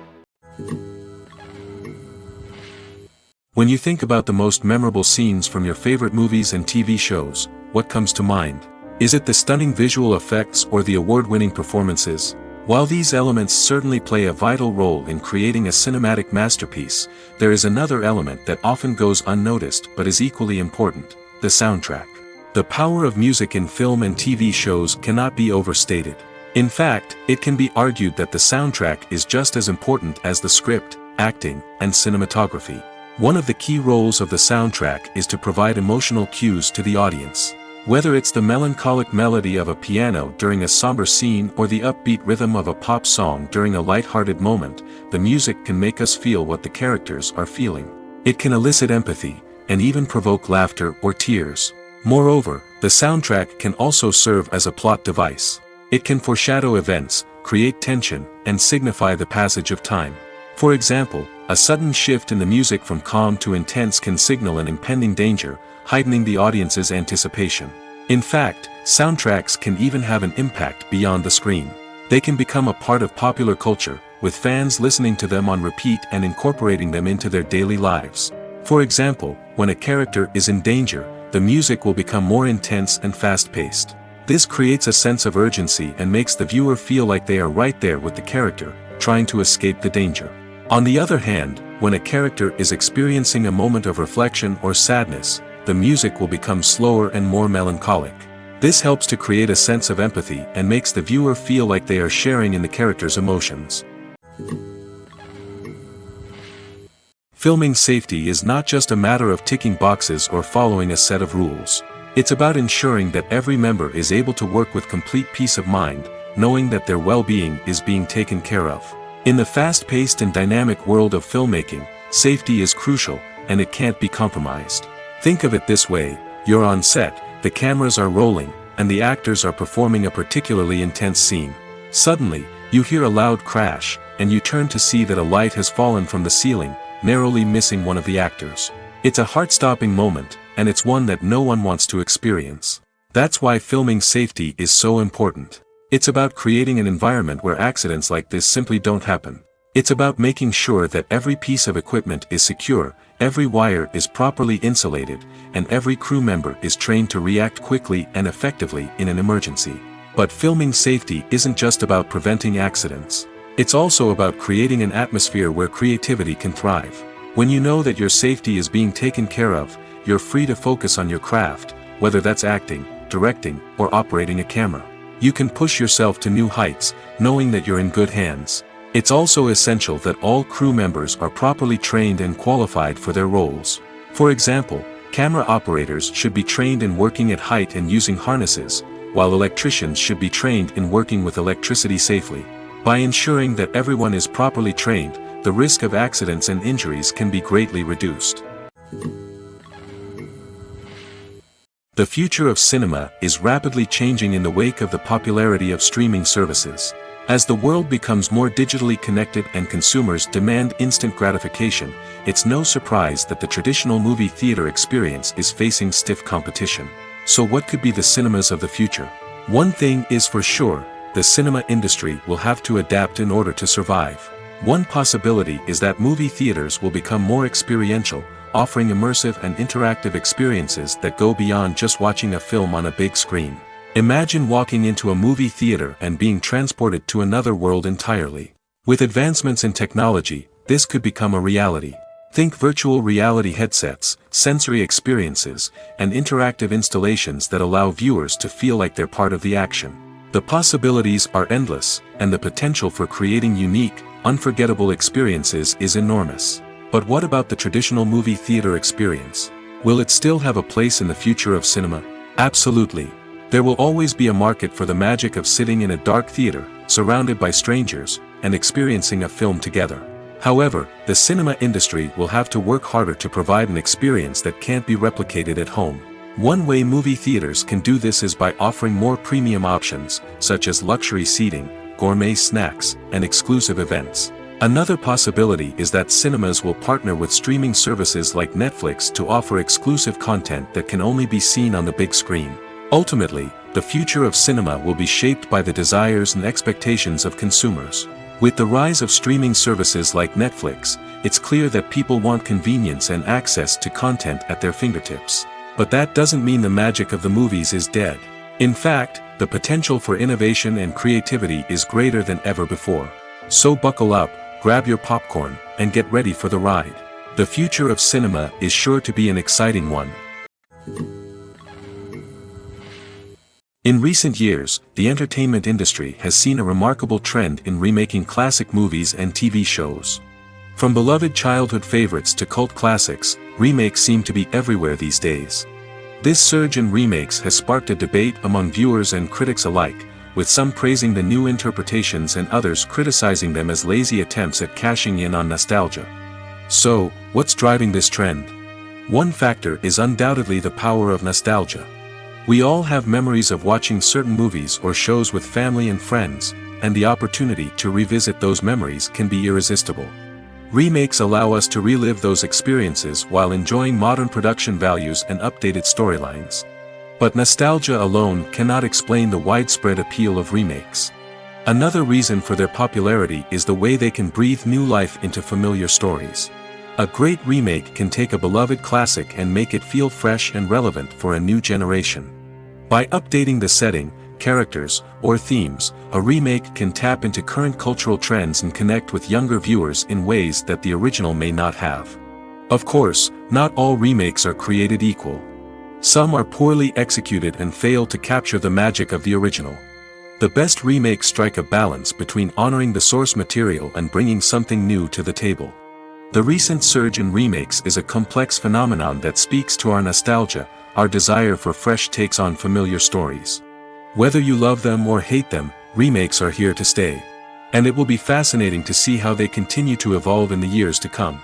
When you think about the most memorable scenes from your favorite movies and TV shows, what comes to mind? Is it the stunning visual effects or the award-winning performances? While these elements certainly play a vital role in creating a cinematic masterpiece, there is another element that often goes unnoticed but is equally important: the soundtrack. The power of music in film and TV shows cannot be overstated. In fact, it can be argued that the soundtrack is just as important as the script, acting, and cinematography. One of the key roles of the soundtrack is to provide emotional cues to the audience. Whether it's the melancholic melody of a piano during a somber scene or the upbeat rhythm of a pop song during a light-hearted moment, the music can make us feel what the characters are feeling. It can elicit empathy, and even provoke laughter or tears. Moreover, the soundtrack can also serve as a plot device. It can foreshadow events, create tension, and signify the passage of time. For example, a sudden shift in the music from calm to intense can signal an impending danger, heightening the audience's anticipation. In fact, soundtracks can even have an impact beyond the screen. They can become a part of popular culture, with fans listening to them on repeat and incorporating them into their daily lives. For example, when a character is in danger, the music will become more intense and fast-paced. This creates a sense of urgency and makes the viewer feel like they are right there with the character, trying to escape the danger. On the other hand, when a character is experiencing a moment of reflection or sadness, the music will become slower and more melancholic. This helps to create a sense of empathy and makes the viewer feel like they are sharing in the character's emotions. Filming safety is not just a matter of ticking boxes or following a set of rules. It's about ensuring that every member is able to work with complete peace of mind, knowing that their well-being is being taken care of. In the fast-paced and dynamic world of filmmaking, safety is crucial, and it can't be compromised. Think of it this way: you're on set, the cameras are rolling, and the actors are performing a particularly intense scene. Suddenly, You hear a loud crash, and you turn to see that a light has fallen from the ceiling, narrowly missing one of the actors. It's a heart-stopping moment, and it's one that no one wants to experience. That's why filming safety is so important. It's about creating an environment where accidents like this simply don't happen. It's about making sure that every piece of equipment is secure, every wire is properly insulated, and every crew member is trained to react quickly and effectively in an emergency. But filming safety isn't just about preventing accidents. It's also about creating an atmosphere where creativity can thrive. When you know that your safety is being taken care of, you're free to focus on your craft, whether that's acting, directing, or operating a camera. You can push yourself to new heights, knowing that you're in good hands. It's also essential that all crew members are properly trained and qualified for their roles. For example, camera operators should be trained in working at height and using harnesses, while electricians should be trained in working with electricity safely. By ensuring that everyone is properly trained, the risk of accidents and injuries can be greatly reduced. The future of cinema is rapidly changing in the wake of the popularity of streaming services. As the world becomes more digitally connected and consumers demand instant gratification, it's no surprise that the traditional movie theater experience is facing stiff competition. So what could be the cinemas of the future? One thing is for sure, the cinema industry will have to adapt in order to survive. One possibility is that movie theaters will become more experiential, offering immersive and interactive experiences that go beyond just watching a film on a big screen. Imagine walking into a movie theater and being transported to another world entirely. With advancements in technology, this could become a reality. Think virtual reality headsets, sensory experiences, and interactive installations that allow viewers to feel like they're part of the action. The possibilities are endless, and the potential for creating unique, unforgettable experiences is enormous. But what about the traditional movie theater experience? Will it still have a place in the future of cinema? Absolutely. There will always be a market for the magic of sitting in a dark theater, surrounded by strangers, and experiencing a film together. However, the cinema industry will have to work harder to provide an experience that can't be replicated at home. One way movie theaters can do this is by offering more premium options, such as luxury seating, gourmet snacks, and exclusive events. Another possibility is that cinemas will partner with streaming services like Netflix to offer exclusive content that can only be seen on the big screen. Ultimately, the future of cinema will be shaped by the desires and expectations of consumers. With the rise of streaming services like Netflix, it's clear that people want convenience and access to content at their fingertips. But that doesn't mean the magic of the movies is dead. In fact, the potential for innovation and creativity is greater than ever before. So buckle up, grab your popcorn, and get ready for the ride. The future of cinema is sure to be an exciting one. In recent years, the entertainment industry has seen a remarkable trend in remaking classic movies and TV shows. From beloved childhood favorites to cult classics, remakes seem to be everywhere these days. This surge in remakes has sparked a debate among viewers and critics alike, with some praising the new interpretations and others criticizing them as lazy attempts at cashing in on nostalgia. So, what's driving this trend? One factor is undoubtedly the power of nostalgia. We all have memories of watching certain movies or shows with family and friends, and the opportunity to revisit those memories can be irresistible. Remakes allow us to relive those experiences while enjoying modern production values and updated storylines. But nostalgia alone cannot explain the widespread appeal of remakes. Another reason for their popularity is the way they can breathe new life into familiar stories. A great remake can take a beloved classic and make it feel fresh and relevant for a new generation. By updating the setting, characters, or themes, a remake can tap into current cultural trends and connect with younger viewers in ways that the original may not have. Of course, not all remakes are created equal. Some are poorly executed and fail to capture the magic of the original. The best remakes strike a balance between honoring the source material and bringing something new to the table. The recent surge in remakes is a complex phenomenon that speaks to our nostalgia, our desire for fresh takes on familiar stories. Whether you love them or hate them, remakes are here to stay. And it will be fascinating to see how they continue to evolve in the years to come.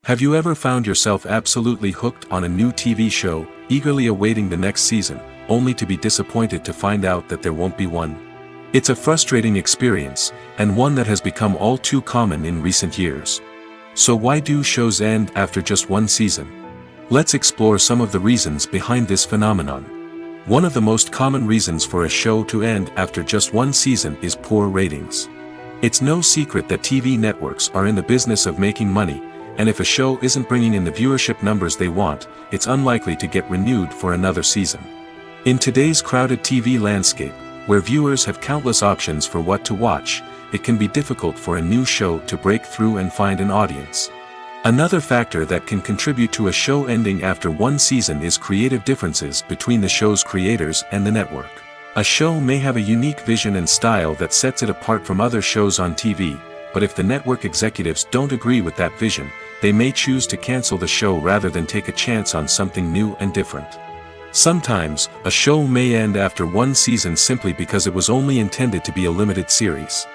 Have you ever found yourself absolutely hooked on a new TV show, eagerly awaiting the next season, only to be disappointed to find out that there won't be one. It's a frustrating experience, and one that has become all too common in recent years. So why do shows end after just one season? Let's explore some of the reasons behind this phenomenon. One of the most common reasons for a show to end after just one season is poor ratings. It's no secret that TV networks are in the business of making money, and if a show isn't bringing in the viewership numbers they want, it's unlikely to get renewed for another season. In today's crowded TV landscape, where viewers have countless options for what to watch, it can be difficult for a new show to break through and find an audience. Another factor that can contribute to a show ending after one season is creative differences between the show's creators and the network. A show may have a unique vision and style that sets it apart from other shows on TV, but if the network executives don't agree with that vision, they may choose to cancel the show rather than take a chance on something new and different. Sometimes, a show may end after one season simply because it was only intended to be a limited series.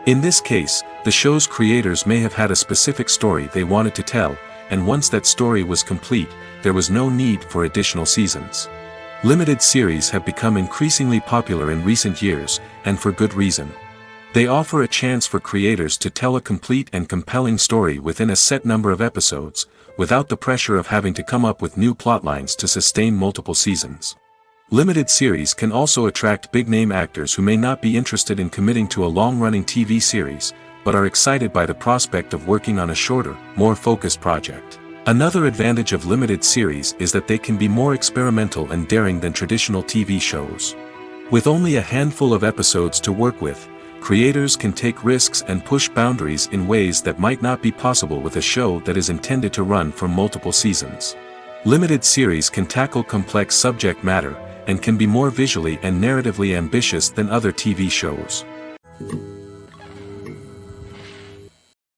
In this case, the show's creators may have had a specific story they wanted to tell, and once that story was complete, there was no need for additional seasons. Limited series have become increasingly popular in recent years, and for good reason. They offer a chance for creators to tell a complete and compelling story within a set number of episodes, without the pressure of having to come up with new plotlines to sustain multiple seasons. Limited series can also attract big-name actors who may not be interested in committing to a long-running TV series, but are excited by the prospect of working on a shorter, more focused project. Another advantage of limited series is that they can be more experimental and daring than traditional TV shows. With only a handful of episodes to work with, creators can take risks and push boundaries in ways that might not be possible with a show that is intended to run for multiple seasons. Limited series can tackle complex subject matter, and can be more visually and narratively ambitious than other TV shows.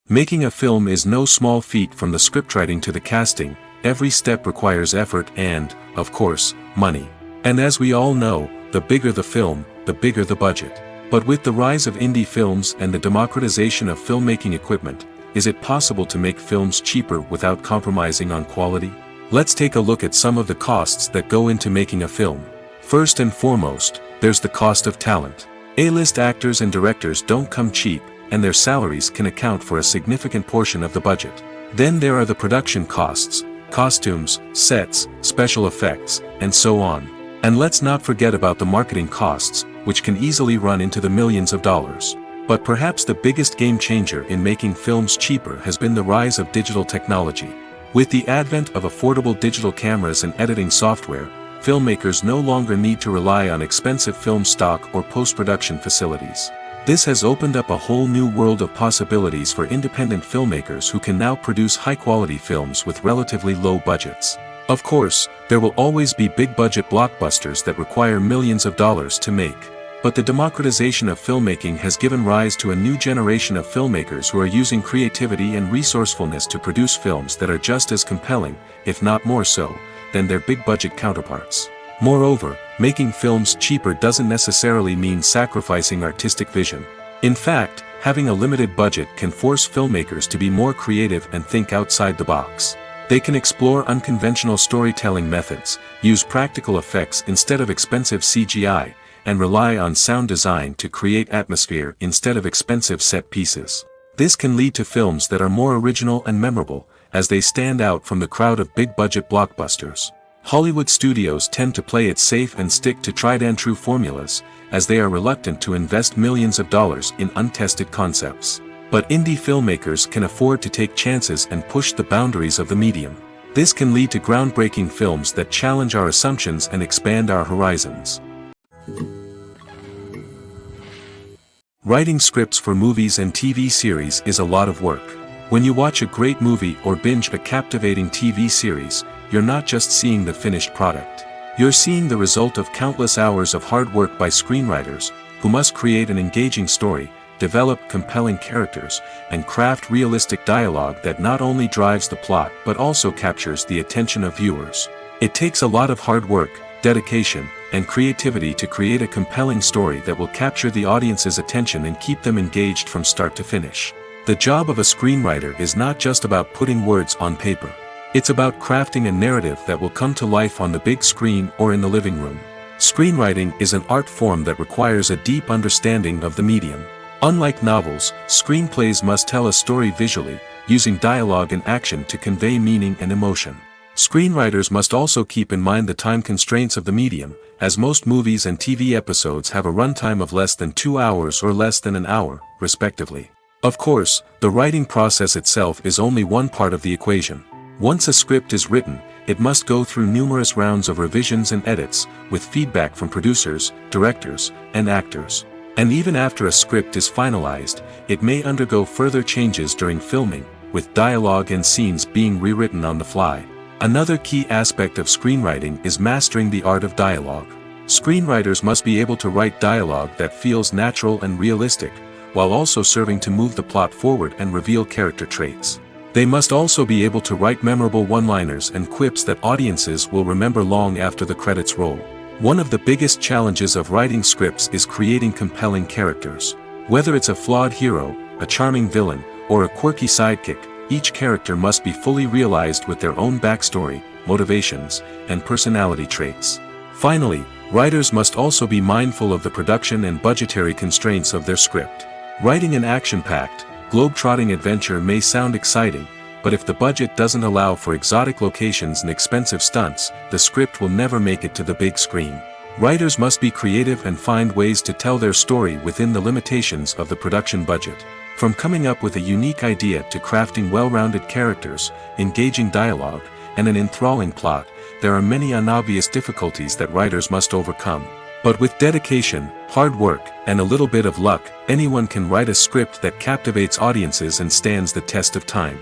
Making a film is no small feat. From the scriptwriting to the casting, every step requires effort and, of course, money. And as we all know, the bigger the film, the bigger the budget. But with the rise of indie films and the democratization of filmmaking equipment, is it possible to make films cheaper without compromising on quality? Let's take a look at some of the costs that go into making a film. First and foremost, there's the cost of talent. A-list actors and directors don't come cheap, and their salaries can account for a significant portion of the budget. Then there are the production costs, costumes, sets, special effects, and so on. And let's not forget about the marketing costs, which can easily run into the millions of dollars. But perhaps the biggest game changer in making films cheaper has been the rise of digital technology. With the advent of affordable digital cameras and editing software, filmmakers no longer need to rely on expensive film stock or post-production facilities. This has opened up a whole new world of possibilities for independent filmmakers who can now produce high-quality films with relatively low budgets. Of course, there will always be big-budget blockbusters that require millions of dollars to make. But the democratization of filmmaking has given rise to a new generation of filmmakers who are using creativity and resourcefulness to produce films that are just as compelling, if not more so, than their big-budget counterparts. Moreover, making films cheaper doesn't necessarily mean sacrificing artistic vision. In fact, having a limited budget can force filmmakers to be more creative and think outside the box. They can explore unconventional storytelling methods, use practical effects instead of expensive CGI, and rely on sound design to create atmosphere instead of expensive set pieces. This can lead to films that are more original and memorable, as they stand out from the crowd of big-budget blockbusters. Hollywood studios tend to play it safe and stick to tried-and-true formulas, as they are reluctant to invest millions of dollars in untested concepts. But indie filmmakers can afford to take chances and push the boundaries of the medium. This can lead to groundbreaking films that challenge our assumptions and expand our horizons. Writing scripts for movies and TV series is a lot of work. When you watch a great movie or binge a captivating TV series, you're not just seeing the finished product. You're seeing the result of countless hours of hard work by screenwriters, who must create an engaging story, develop compelling characters, and craft realistic dialogue that not only drives the plot but also captures the attention of viewers. It takes a lot of hard work, dedication, and creativity to create a compelling story that will capture the audience's attention and keep them engaged from start to finish. The job of a screenwriter is not just about putting words on paper. It's about crafting a narrative that will come to life on the big screen or in the living room. Screenwriting is an art form that requires a deep understanding of the medium. Unlike novels, screenplays must tell a story visually, using dialogue and action to convey meaning and emotion. Screenwriters must also keep in mind the time constraints of the medium, as most movies and TV episodes have a runtime of less than 2 hours or less than an hour, respectively. Of course, the writing process itself is only one part of the equation. Once a script is written, it must go through numerous rounds of revisions and edits, with feedback from producers, directors, and actors. And even after a script is finalized, it may undergo further changes during filming, with dialogue and scenes being rewritten on the fly. Another key aspect of screenwriting is mastering the art of dialogue. Screenwriters must be able to write dialogue that feels natural and realistic, while also serving to move the plot forward and reveal character traits. They must also be able to write memorable one-liners and quips that audiences will remember long after the credits roll. One of the biggest challenges of writing scripts is creating compelling characters. Whether it's a flawed hero, a charming villain, or a quirky sidekick, each character must be fully realized with their own backstory, motivations, and personality traits. Finally, writers must also be mindful of the production and budgetary constraints of their script. Writing an action-packed, globe-trotting adventure may sound exciting, but if the budget doesn't allow for exotic locations and expensive stunts, the script will never make it to the big screen. Writers must be creative and find ways to tell their story within the limitations of the production budget. From coming up with a unique idea to crafting well-rounded characters, engaging dialogue, and an enthralling plot, there are many unobvious difficulties that writers must overcome. But with dedication, hard work, and a little bit of luck, anyone can write a script that captivates audiences and stands the test of time.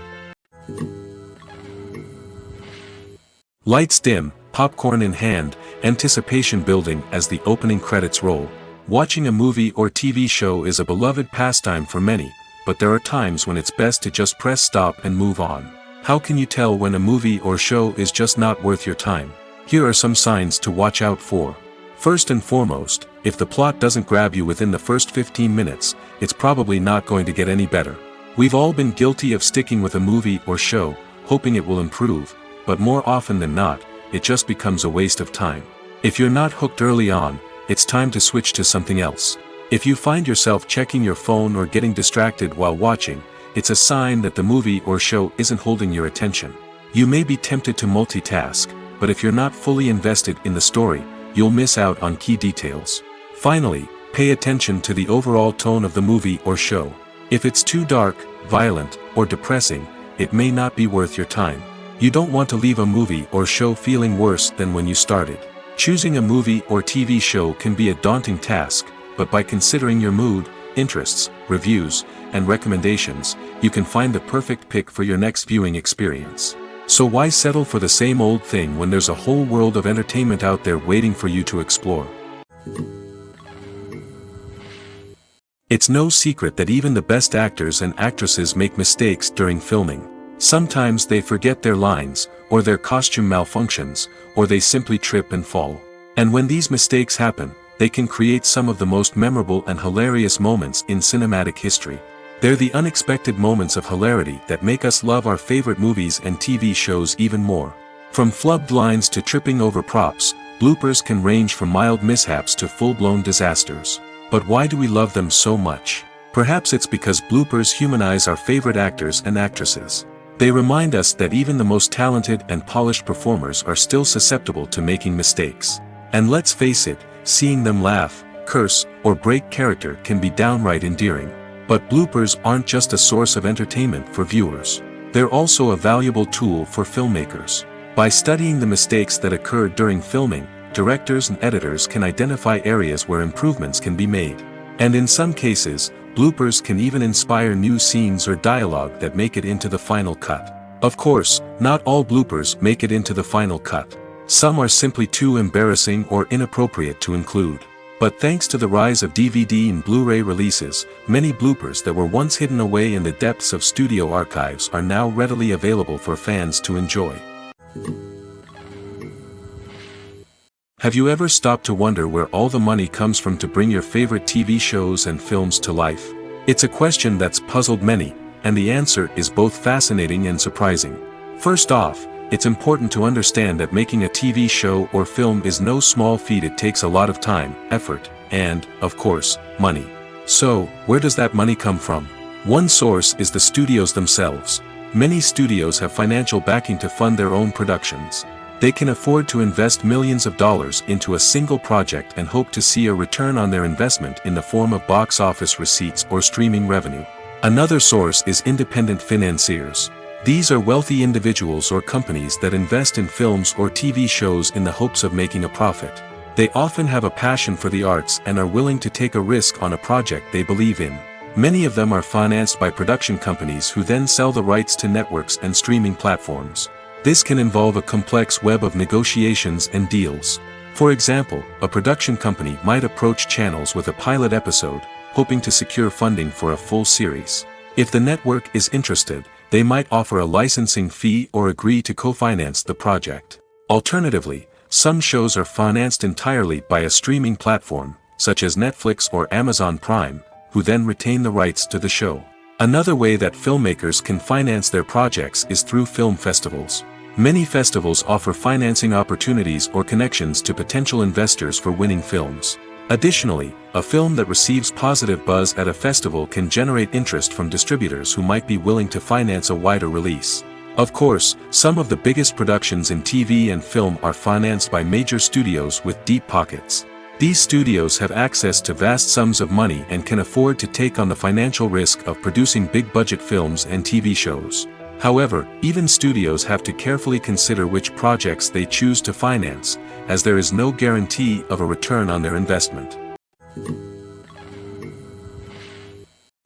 Lights dim, popcorn in hand, anticipation building as the opening credits roll. Watching a movie or TV show is a beloved pastime for many, but there are times when it's best to just press stop and move on. How can you tell when a movie or show is just not worth your time? Here are some signs to watch out for. First and foremost, if the plot doesn't grab you within the first 15 minutes, it's probably not going to get any better. We've all been guilty of sticking with a movie or show, hoping it will improve, but more often than not, it just becomes a waste of time. If you're not hooked early on, it's time to switch to something else. If you find yourself checking your phone or getting distracted while watching, it's a sign that the movie or show isn't holding your attention. You may be tempted to multitask, but if you're not fully invested in the story, you'll miss out on key details. Finally, pay attention to the overall tone of the movie or show. If it's too dark, violent, or depressing, it may not be worth your time. You don't want to leave a movie or show feeling worse than when you started. Choosing a movie or TV show can be a daunting task, but by considering your mood, interests, reviews, and recommendations, you can find the perfect pick for your next viewing experience. So why settle for the same old thing when there's a whole world of entertainment out there waiting for you to explore? It's no secret that even the best actors and actresses make mistakes during filming. Sometimes they forget their lines, or their costume malfunctions, or they simply trip and fall. And when these mistakes happen, they can create some of the most memorable and hilarious moments in cinematic history. They're the unexpected moments of hilarity that make us love our favorite movies and TV shows even more. From flubbed lines to tripping over props, bloopers can range from mild mishaps to full-blown disasters. But why do we love them so much? Perhaps it's because bloopers humanize our favorite actors and actresses. They remind us that even the most talented and polished performers are still susceptible to making mistakes. And let's face it, seeing them laugh, curse, or break character can be downright endearing. But bloopers aren't just a source of entertainment for viewers. They're also a valuable tool for filmmakers. By studying the mistakes that occurred during filming, directors and editors can identify areas where improvements can be made. And in some cases, bloopers can even inspire new scenes or dialogue that make it into the final cut. Of course, not all bloopers make it into the final cut. Some are simply too embarrassing or inappropriate to include. But thanks to the rise of DVD and Blu-ray releases, many bloopers that were once hidden away in the depths of studio archives are now readily available for fans to enjoy. Have you ever stopped to wonder where all the money comes from to bring your favorite TV shows and films to life? It's a question that's puzzled many, and the answer is both fascinating and surprising. First off, it's important to understand that making a TV show or film is no small feat. It takes a lot of time, effort, and, of course, money. So, where does that money come from? One source is the studios themselves. Many studios have financial backing to fund their own productions. They can afford to invest millions of dollars into a single project and hope to see a return on their investment in the form of box office receipts or streaming revenue. Another source is independent financiers. These are wealthy individuals or companies that invest in films or TV shows in the hopes of making a profit. They often have a passion for the arts and are willing to take a risk on a project they believe in. Many of them are financed by production companies who then sell the rights to networks and streaming platforms. This can involve a complex web of negotiations and deals. For example, a production company might approach channels with a pilot episode, hoping to secure funding for a full series. If the network is interested, they might offer a licensing fee or agree to co-finance the project. Alternatively, some shows are financed entirely by a streaming platform, such as Netflix or Amazon Prime, who then retain the rights to the show. Another way that filmmakers can finance their projects is through film festivals. Many festivals offer financing opportunities or connections to potential investors for winning films. Additionally, a film that receives positive buzz at a festival can generate interest from distributors who might be willing to finance a wider release. Of course, some of the biggest productions in TV and film are financed by major studios with deep pockets. These studios have access to vast sums of money and can afford to take on the financial risk of producing big-budget films and TV shows. However, even studios have to carefully consider which projects they choose to finance, as there is no guarantee of a return on their investment.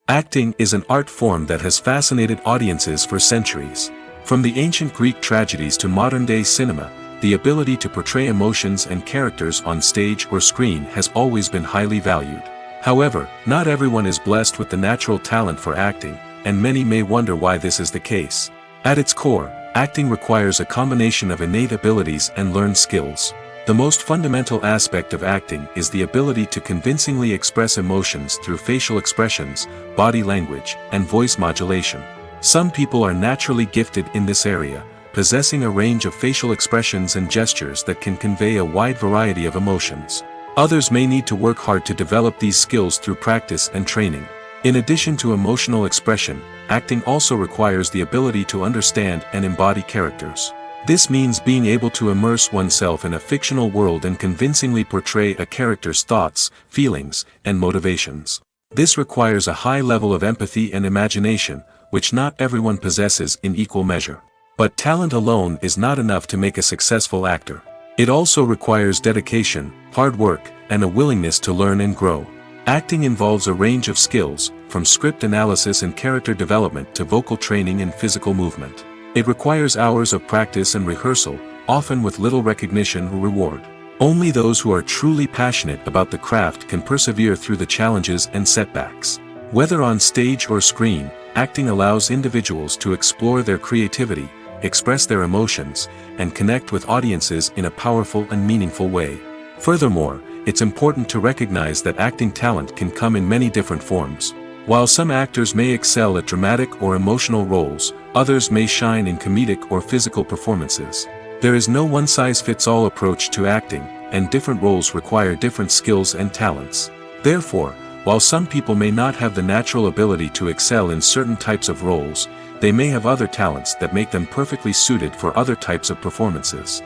Acting is an art form that has fascinated audiences for centuries. From the ancient Greek tragedies to modern-day cinema, the ability to portray emotions and characters on stage or screen has always been highly valued. However, not everyone is blessed with the natural talent for acting, and many may wonder why this is the case. At its core, acting requires a combination of innate abilities and learned skills. The most fundamental aspect of acting is the ability to convincingly express emotions through facial expressions, body language, and voice modulation. Some people are naturally gifted in this area, possessing a range of facial expressions and gestures that can convey a wide variety of emotions. Others may need to work hard to develop these skills through practice and training. In addition to emotional expression, acting also requires the ability to understand and embody characters. This means being able to immerse oneself in a fictional world and convincingly portray a character's thoughts, feelings, and motivations. This requires a high level of empathy and imagination, which not everyone possesses in equal measure. But talent alone is not enough to make a successful actor. It also requires dedication, hard work, and a willingness to learn and grow. Acting involves a range of skills, from script analysis and character development to vocal training and physical movement. It requires hours of practice and rehearsal, often with little recognition or reward. Only those who are truly passionate about the craft can persevere through the challenges and setbacks. Whether on stage or screen, acting allows individuals to explore their creativity, express their emotions, and connect with audiences in a powerful and meaningful way. Furthermore, it's important to recognize that acting talent can come in many different forms. While some actors may excel at dramatic or emotional roles, others may shine in comedic or physical performances. There is no one-size-fits-all approach to acting, and different roles require different skills and talents. Therefore, while some people may not have the natural ability to excel in certain types of roles, they may have other talents that make them perfectly suited for other types of performances.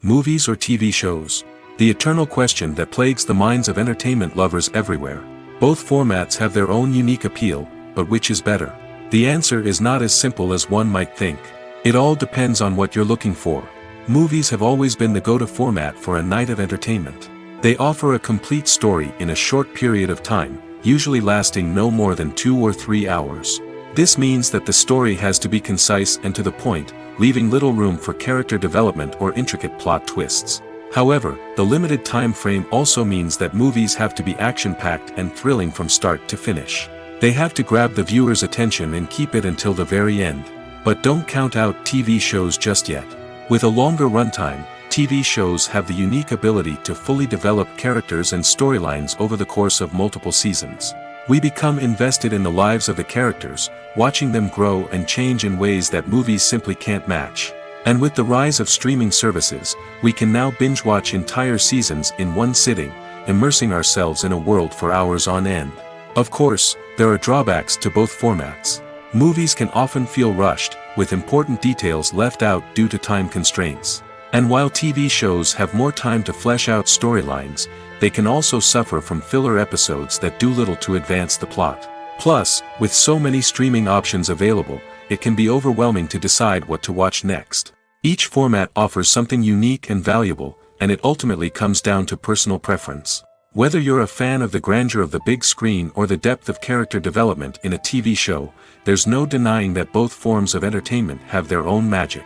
Movies or TV shows? The eternal question that plagues the minds of entertainment lovers everywhere. Both formats have their own unique appeal, but which is better? The answer is not as simple as one might think. It all depends on what you're looking for. Movies have always been the go-to format for a night of entertainment. They offer a complete story in a short period of time, usually lasting no more than 2 or 3 hours. This means that the story has to be concise and to the point, leaving little room for character development or intricate plot twists. However, the limited time frame also means that movies have to be action-packed and thrilling from start to finish. They have to grab the viewer's attention and keep it until the very end. But don't count out TV shows just yet. With a longer runtime, TV shows have the unique ability to fully develop characters and storylines over the course of multiple seasons. We become invested in the lives of the characters, watching them grow and change in ways that movies simply can't match. And with the rise of streaming services, we can now binge-watch entire seasons in one sitting, immersing ourselves in a world for hours on end. Of course, there are drawbacks to both formats. Movies can often feel rushed, with important details left out due to time constraints. And while TV shows have more time to flesh out storylines, they can also suffer from filler episodes that do little to advance the plot. Plus, with so many streaming options available, it can be overwhelming to decide what to watch next. Each format offers something unique and valuable, and it ultimately comes down to personal preference. Whether you're a fan of the grandeur of the big screen or the depth of character development in a TV show, there's no denying that both forms of entertainment have their own magic.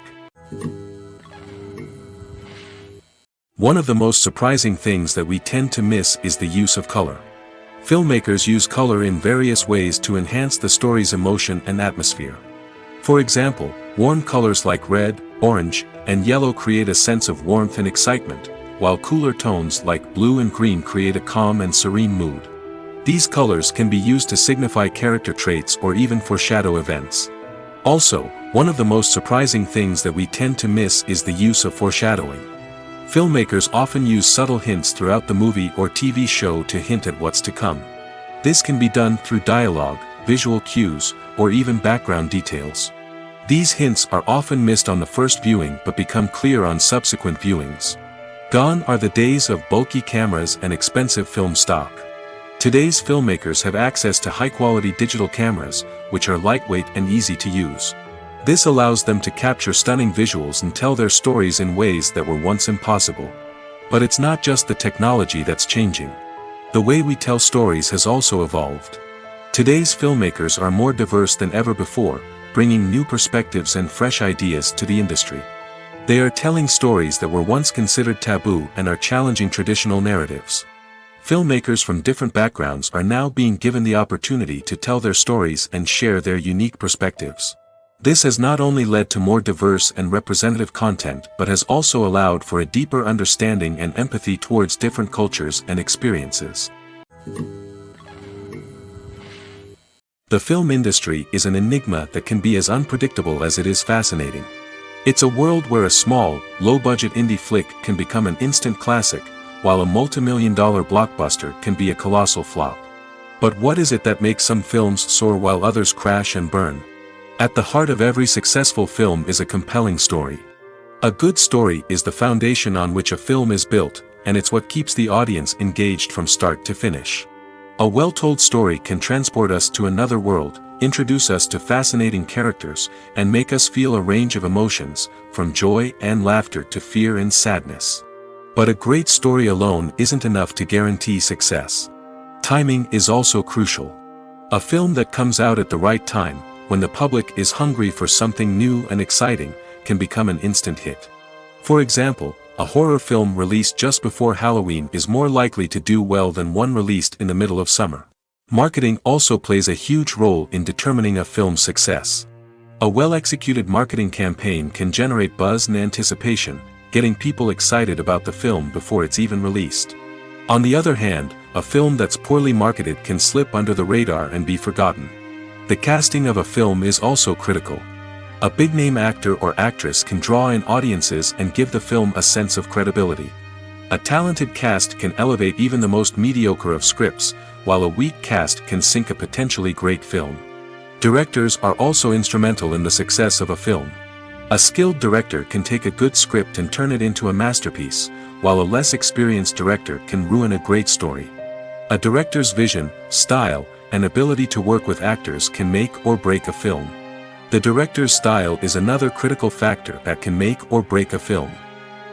One of the most surprising things that we tend to miss is the use of color. Filmmakers use color in various ways to enhance the story's emotion and atmosphere. For example, warm colors like red, orange, and yellow create a sense of warmth and excitement, while cooler tones like blue and green create a calm and serene mood. These colors can be used to signify character traits or even foreshadow events. Also, one of the most surprising things that we tend to miss is the use of foreshadowing. Filmmakers often use subtle hints throughout the movie or TV show to hint at what's to come. This can be done through dialogue, visual cues, or even background details. These hints are often missed on the first viewing but become clear on subsequent viewings. Gone are the days of bulky cameras and expensive film stock. Today's filmmakers have access to high-quality digital cameras, which are lightweight and easy to use. This allows them to capture stunning visuals and tell their stories in ways that were once impossible. But it's not just the technology that's changing. The way we tell stories has also evolved. Today's filmmakers are more diverse than ever before, bringing new perspectives and fresh ideas to the industry. They are telling stories that were once considered taboo and are challenging traditional narratives. Filmmakers from different backgrounds are now being given the opportunity to tell their stories and share their unique perspectives. This has not only led to more diverse and representative content but has also allowed for a deeper understanding and empathy towards different cultures and experiences. The film industry is an enigma that can be as unpredictable as it is fascinating. It's a world where a small, low-budget indie flick can become an instant classic, while a multi-million-dollar blockbuster can be a colossal flop. But what is it that makes some films soar while others crash and burn? At the heart of every successful film is a compelling story. A good story is the foundation on which a film is built, and it's what keeps the audience engaged from start to finish. A well-told story can transport us to another world, introduce us to fascinating characters, and make us feel a range of emotions, from joy and laughter to fear and sadness. But a great story alone isn't enough to guarantee success. Timing is also crucial. A film that comes out at the right time, when the public is hungry for something new and exciting, can become an instant hit. For example, a horror film released just before Halloween is more likely to do well than one released in the middle of summer. Marketing also plays a huge role in determining a film's success. A well-executed marketing campaign can generate buzz and anticipation, getting people excited about the film before it's even released. On the other hand, a film that's poorly marketed can slip under the radar and be forgotten. The casting of a film is also critical. A big-name actor or actress can draw in audiences and give the film a sense of credibility. A talented cast can elevate even the most mediocre of scripts, while a weak cast can sink a potentially great film. Directors are also instrumental in the success of a film. A skilled director can take a good script and turn it into a masterpiece, while a less experienced director can ruin a great story. A director's vision, style, and ability to work with actors can make or break a film. The director's style is another critical factor that can make or break a film.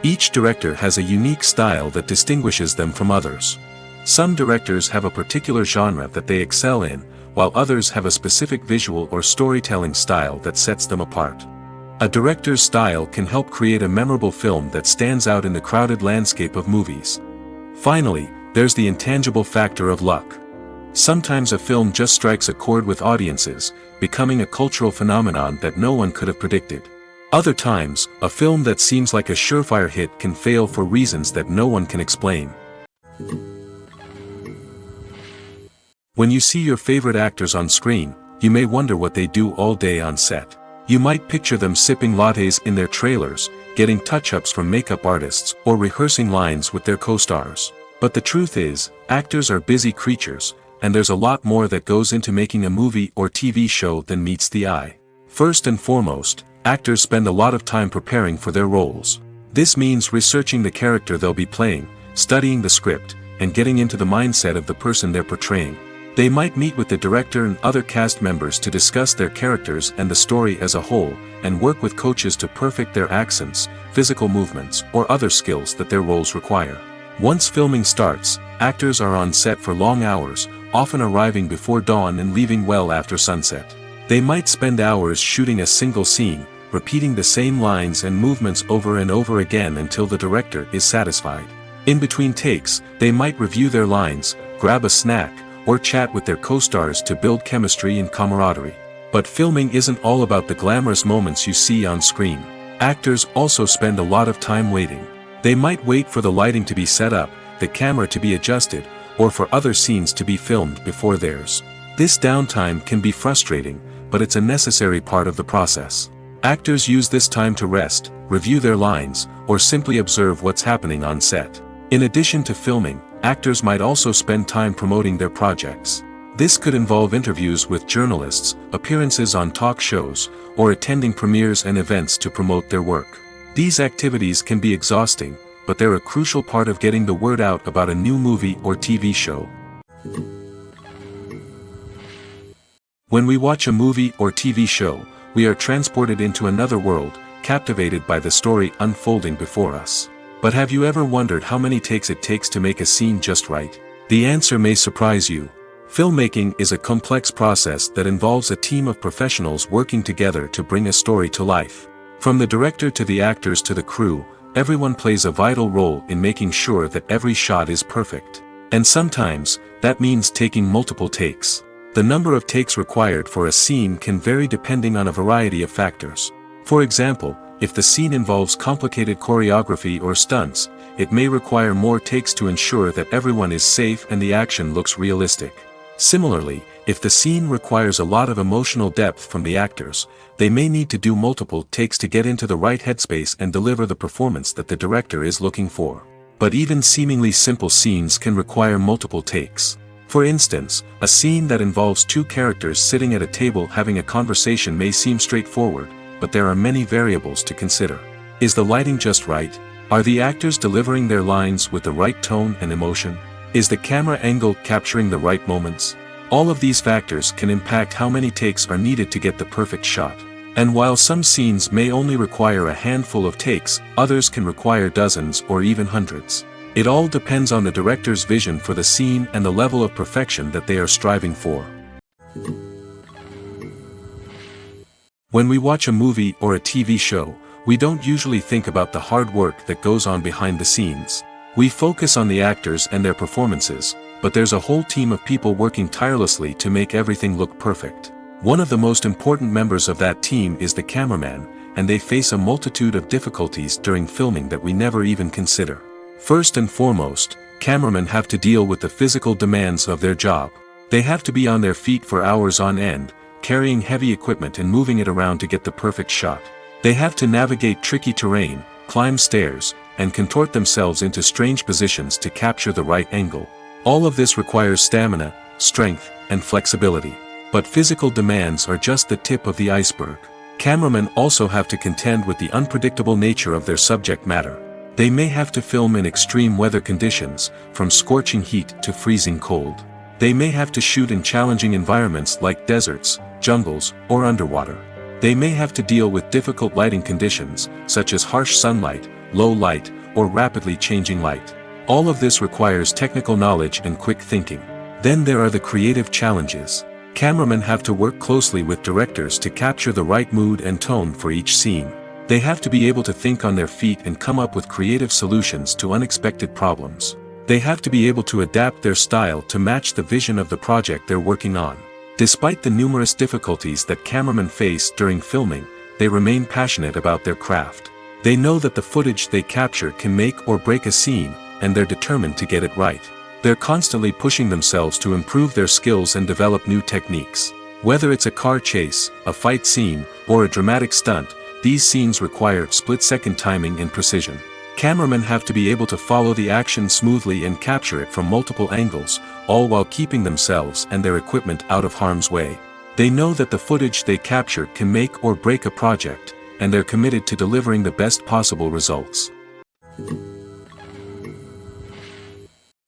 Each director has a unique style that distinguishes them from others. Some directors have a particular genre that they excel in, while others have a specific visual or storytelling style that sets them apart. A director's style can help create a memorable film that stands out in the crowded landscape of movies. Finally, there's the intangible factor of luck. Sometimes a film just strikes a chord with audiences, becoming a cultural phenomenon that no one could have predicted. Other times, a film that seems like a surefire hit can fail for reasons that no one can explain. When you see your favorite actors on screen, you may wonder what they do all day on set. You might picture them sipping lattes in their trailers, getting touch-ups from makeup artists, or rehearsing lines with their co-stars. But the truth is, actors are busy creatures, and there's a lot more that goes into making a movie or TV show than meets the eye. First and foremost, actors spend a lot of time preparing for their roles. This means researching the character they'll be playing, studying the script, and getting into the mindset of the person they're portraying. They might meet with the director and other cast members to discuss their characters and the story as a whole, and work with coaches to perfect their accents, physical movements, or other skills that their roles require. Once filming starts, actors are on set for long hours, often arriving before dawn and leaving well after sunset. They might spend hours shooting a single scene, repeating the same lines and movements over and over again until the director is satisfied. In between takes, they might review their lines, grab a snack, or chat with their co-stars to build chemistry and camaraderie. But filming isn't all about the glamorous moments you see on screen. Actors also spend a lot of time waiting. They might wait for the lighting to be set up, the camera to be adjusted, or for other scenes to be filmed before theirs. This downtime can be frustrating, but it's a necessary part of the process. Actors use this time to rest, review their lines, or simply observe what's happening on set. In addition to filming, actors might also spend time promoting their projects. This could involve interviews with journalists, appearances on talk shows, or attending premieres and events to promote their work. These activities can be exhausting, but they're a crucial part of getting the word out about a new movie or TV show. When we watch a movie or TV show, we are transported into another world, captivated by the story unfolding before us. But have you ever wondered how many takes it takes to make a scene just right? The answer may surprise you. Filmmaking is a complex process that involves a team of professionals working together to bring a story to life. From the director to the actors to the crew, everyone plays a vital role in making sure that every shot is perfect. And sometimes, that means taking multiple takes. The number of takes required for a scene can vary depending on a variety of factors. For example, if the scene involves complicated choreography or stunts, it may require more takes to ensure that everyone is safe and the action looks realistic. Similarly, if the scene requires a lot of emotional depth from the actors, they may need to do multiple takes to get into the right headspace and deliver the performance that the director is looking for. But even seemingly simple scenes can require multiple takes. For instance, a scene that involves two characters sitting at a table having a conversation may seem straightforward, but there are many variables to consider. Is the lighting just right? Are the actors delivering their lines with the right tone and emotion? Is the camera angle capturing the right moments? All of these factors can impact how many takes are needed to get the perfect shot. And while some scenes may only require a handful of takes, others can require dozens or even hundreds. It all depends on the director's vision for the scene and the level of perfection that they are striving for. When we watch a movie or a TV show, we don't usually think about the hard work that goes on behind the scenes. We focus on the actors and their performances, but there's a whole team of people working tirelessly to make everything look perfect. One of the most important members of that team is the cameraman, and they face a multitude of difficulties during filming that we never even consider. First and foremost, cameramen have to deal with the physical demands of their job. They have to be on their feet for hours on end, carrying heavy equipment and moving it around to get the perfect shot. They have to navigate tricky terrain, climb stairs, and contort themselves into strange positions to capture the right angle. All of this requires stamina, strength, and flexibility. But physical demands are just the tip of the iceberg. Cameramen also have to contend with the unpredictable nature of their subject matter. They may have to film in extreme weather conditions, from scorching heat to freezing cold. They may have to shoot in challenging environments like deserts, jungles, or underwater. They may have to deal with difficult lighting conditions, such as harsh sunlight, low light, or rapidly changing light. All of this requires technical knowledge and quick thinking. Then there are the creative challenges. Cameramen have to work closely with directors to capture the right mood and tone for each scene. They have to be able to think on their feet and come up with creative solutions to unexpected problems. They have to be able to adapt their style to match the vision of the project they're working on. Despite the numerous difficulties that cameramen face during filming, they remain passionate about their craft. They know that the footage they capture can make or break a scene, and they're determined to get it right. They're constantly pushing themselves to improve their skills and develop new techniques. Whether it's a car chase, a fight scene, or a dramatic stunt, these scenes require split-second timing and precision. Cameramen have to be able to follow the action smoothly and capture it from multiple angles, all while keeping themselves and their equipment out of harm's way. They know that the footage they capture can make or break a project, and they're committed to delivering the best possible results.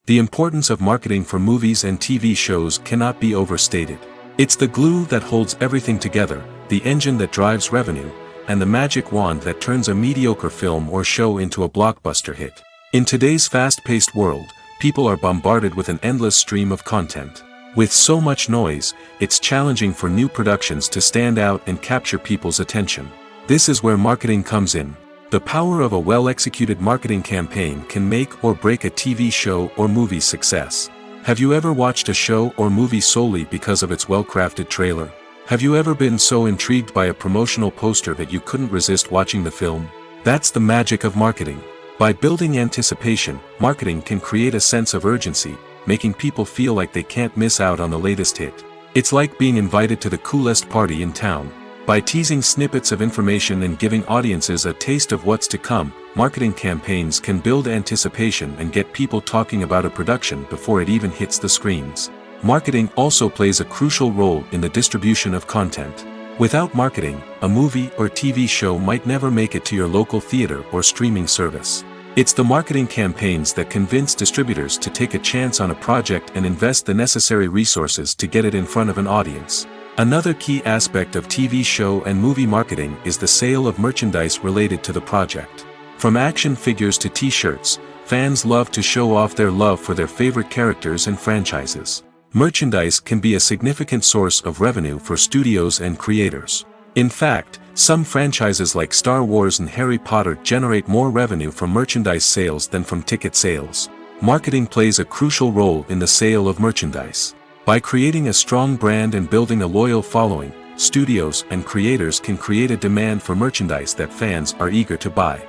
The importance of marketing for movies and TV shows cannot be overstated. It's the glue that holds everything together, the engine that drives revenue, and the magic wand that turns a mediocre film or show into a blockbuster hit. In today's fast-paced world, people are bombarded with an endless stream of content. With so much noise, it's challenging for new productions to stand out and capture people's attention. This is where marketing comes in. The power of a well-executed marketing campaign can make or break a TV show or movie's success. Have you ever watched a show or movie solely because of its well-crafted trailer? Have you ever been so intrigued by a promotional poster that you couldn't resist watching the film? That's the magic of marketing. By building anticipation, marketing can create a sense of urgency, making people feel like they can't miss out on the latest hit. It's like being invited to the coolest party in town. By teasing snippets of information and giving audiences a taste of what's to come, marketing campaigns can build anticipation and get people talking about a production before it even hits the screens. Marketing also plays a crucial role in the distribution of content. Without marketing, a movie or TV show might never make it to your local theater or streaming service. It's the marketing campaigns that convince distributors to take a chance on a project and invest the necessary resources to get it in front of an audience. Another key aspect of TV show and movie marketing is the sale of merchandise related to the project. From action figures to t-shirts, fans love to show off their love for their favorite characters and franchises. Merchandise can be a significant source of revenue for studios and creators. In fact, some franchises like Star Wars and Harry Potter generate more revenue from merchandise sales than from ticket sales. Marketing plays a crucial role in the sale of merchandise. By creating a strong brand and building a loyal following, studios and creators can create a demand for merchandise that fans are eager to buy.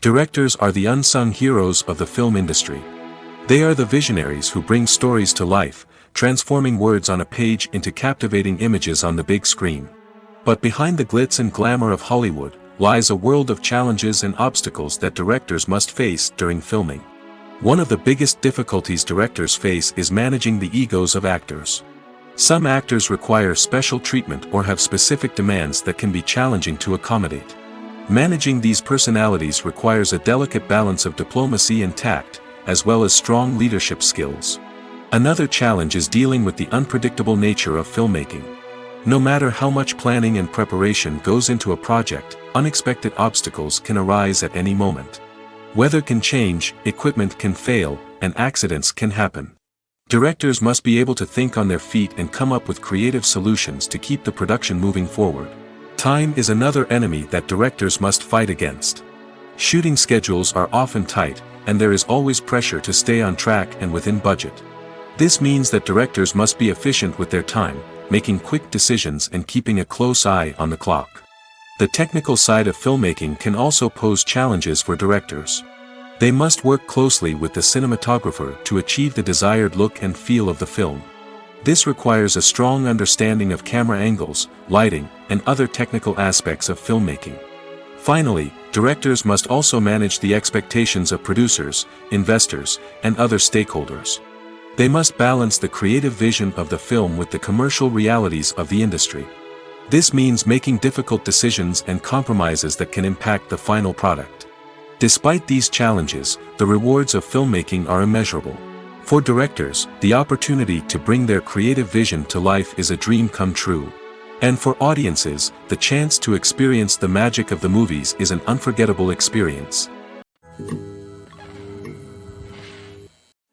Directors are the unsung heroes of the film industry. They are the visionaries who bring stories to life, transforming words on a page into captivating images on the big screen. But behind the glitz and glamour of Hollywood, lies a world of challenges and obstacles that directors must face during filming. One of the biggest difficulties directors face is managing the egos of actors. Some actors require special treatment or have specific demands that can be challenging to accommodate. Managing these personalities requires a delicate balance of diplomacy and tact, as well as strong leadership skills. Another challenge is dealing with the unpredictable nature of filmmaking. No matter how much planning and preparation goes into a project, unexpected obstacles can arise at any moment. Weather can change, equipment can fail, and accidents can happen. Directors must be able to think on their feet and come up with creative solutions to keep the production moving forward. Time is another enemy that directors must fight against. Shooting schedules are often tight, and there is always pressure to stay on track and within budget. This means that directors must be efficient with their time, making quick decisions and keeping a close eye on the clock. The technical side of filmmaking can also pose challenges for directors. They must work closely with the cinematographer to achieve the desired look and feel of the film. This requires a strong understanding of camera angles, lighting, and other technical aspects of filmmaking. Finally, directors must also manage the expectations of producers, investors, and other stakeholders. They must balance the creative vision of the film with the commercial realities of the industry. This means making difficult decisions and compromises that can impact the final product. Despite these challenges, the rewards of filmmaking are immeasurable. For directors, the opportunity to bring their creative vision to life is a dream come true. And for audiences, the chance to experience the magic of the movies is an unforgettable experience.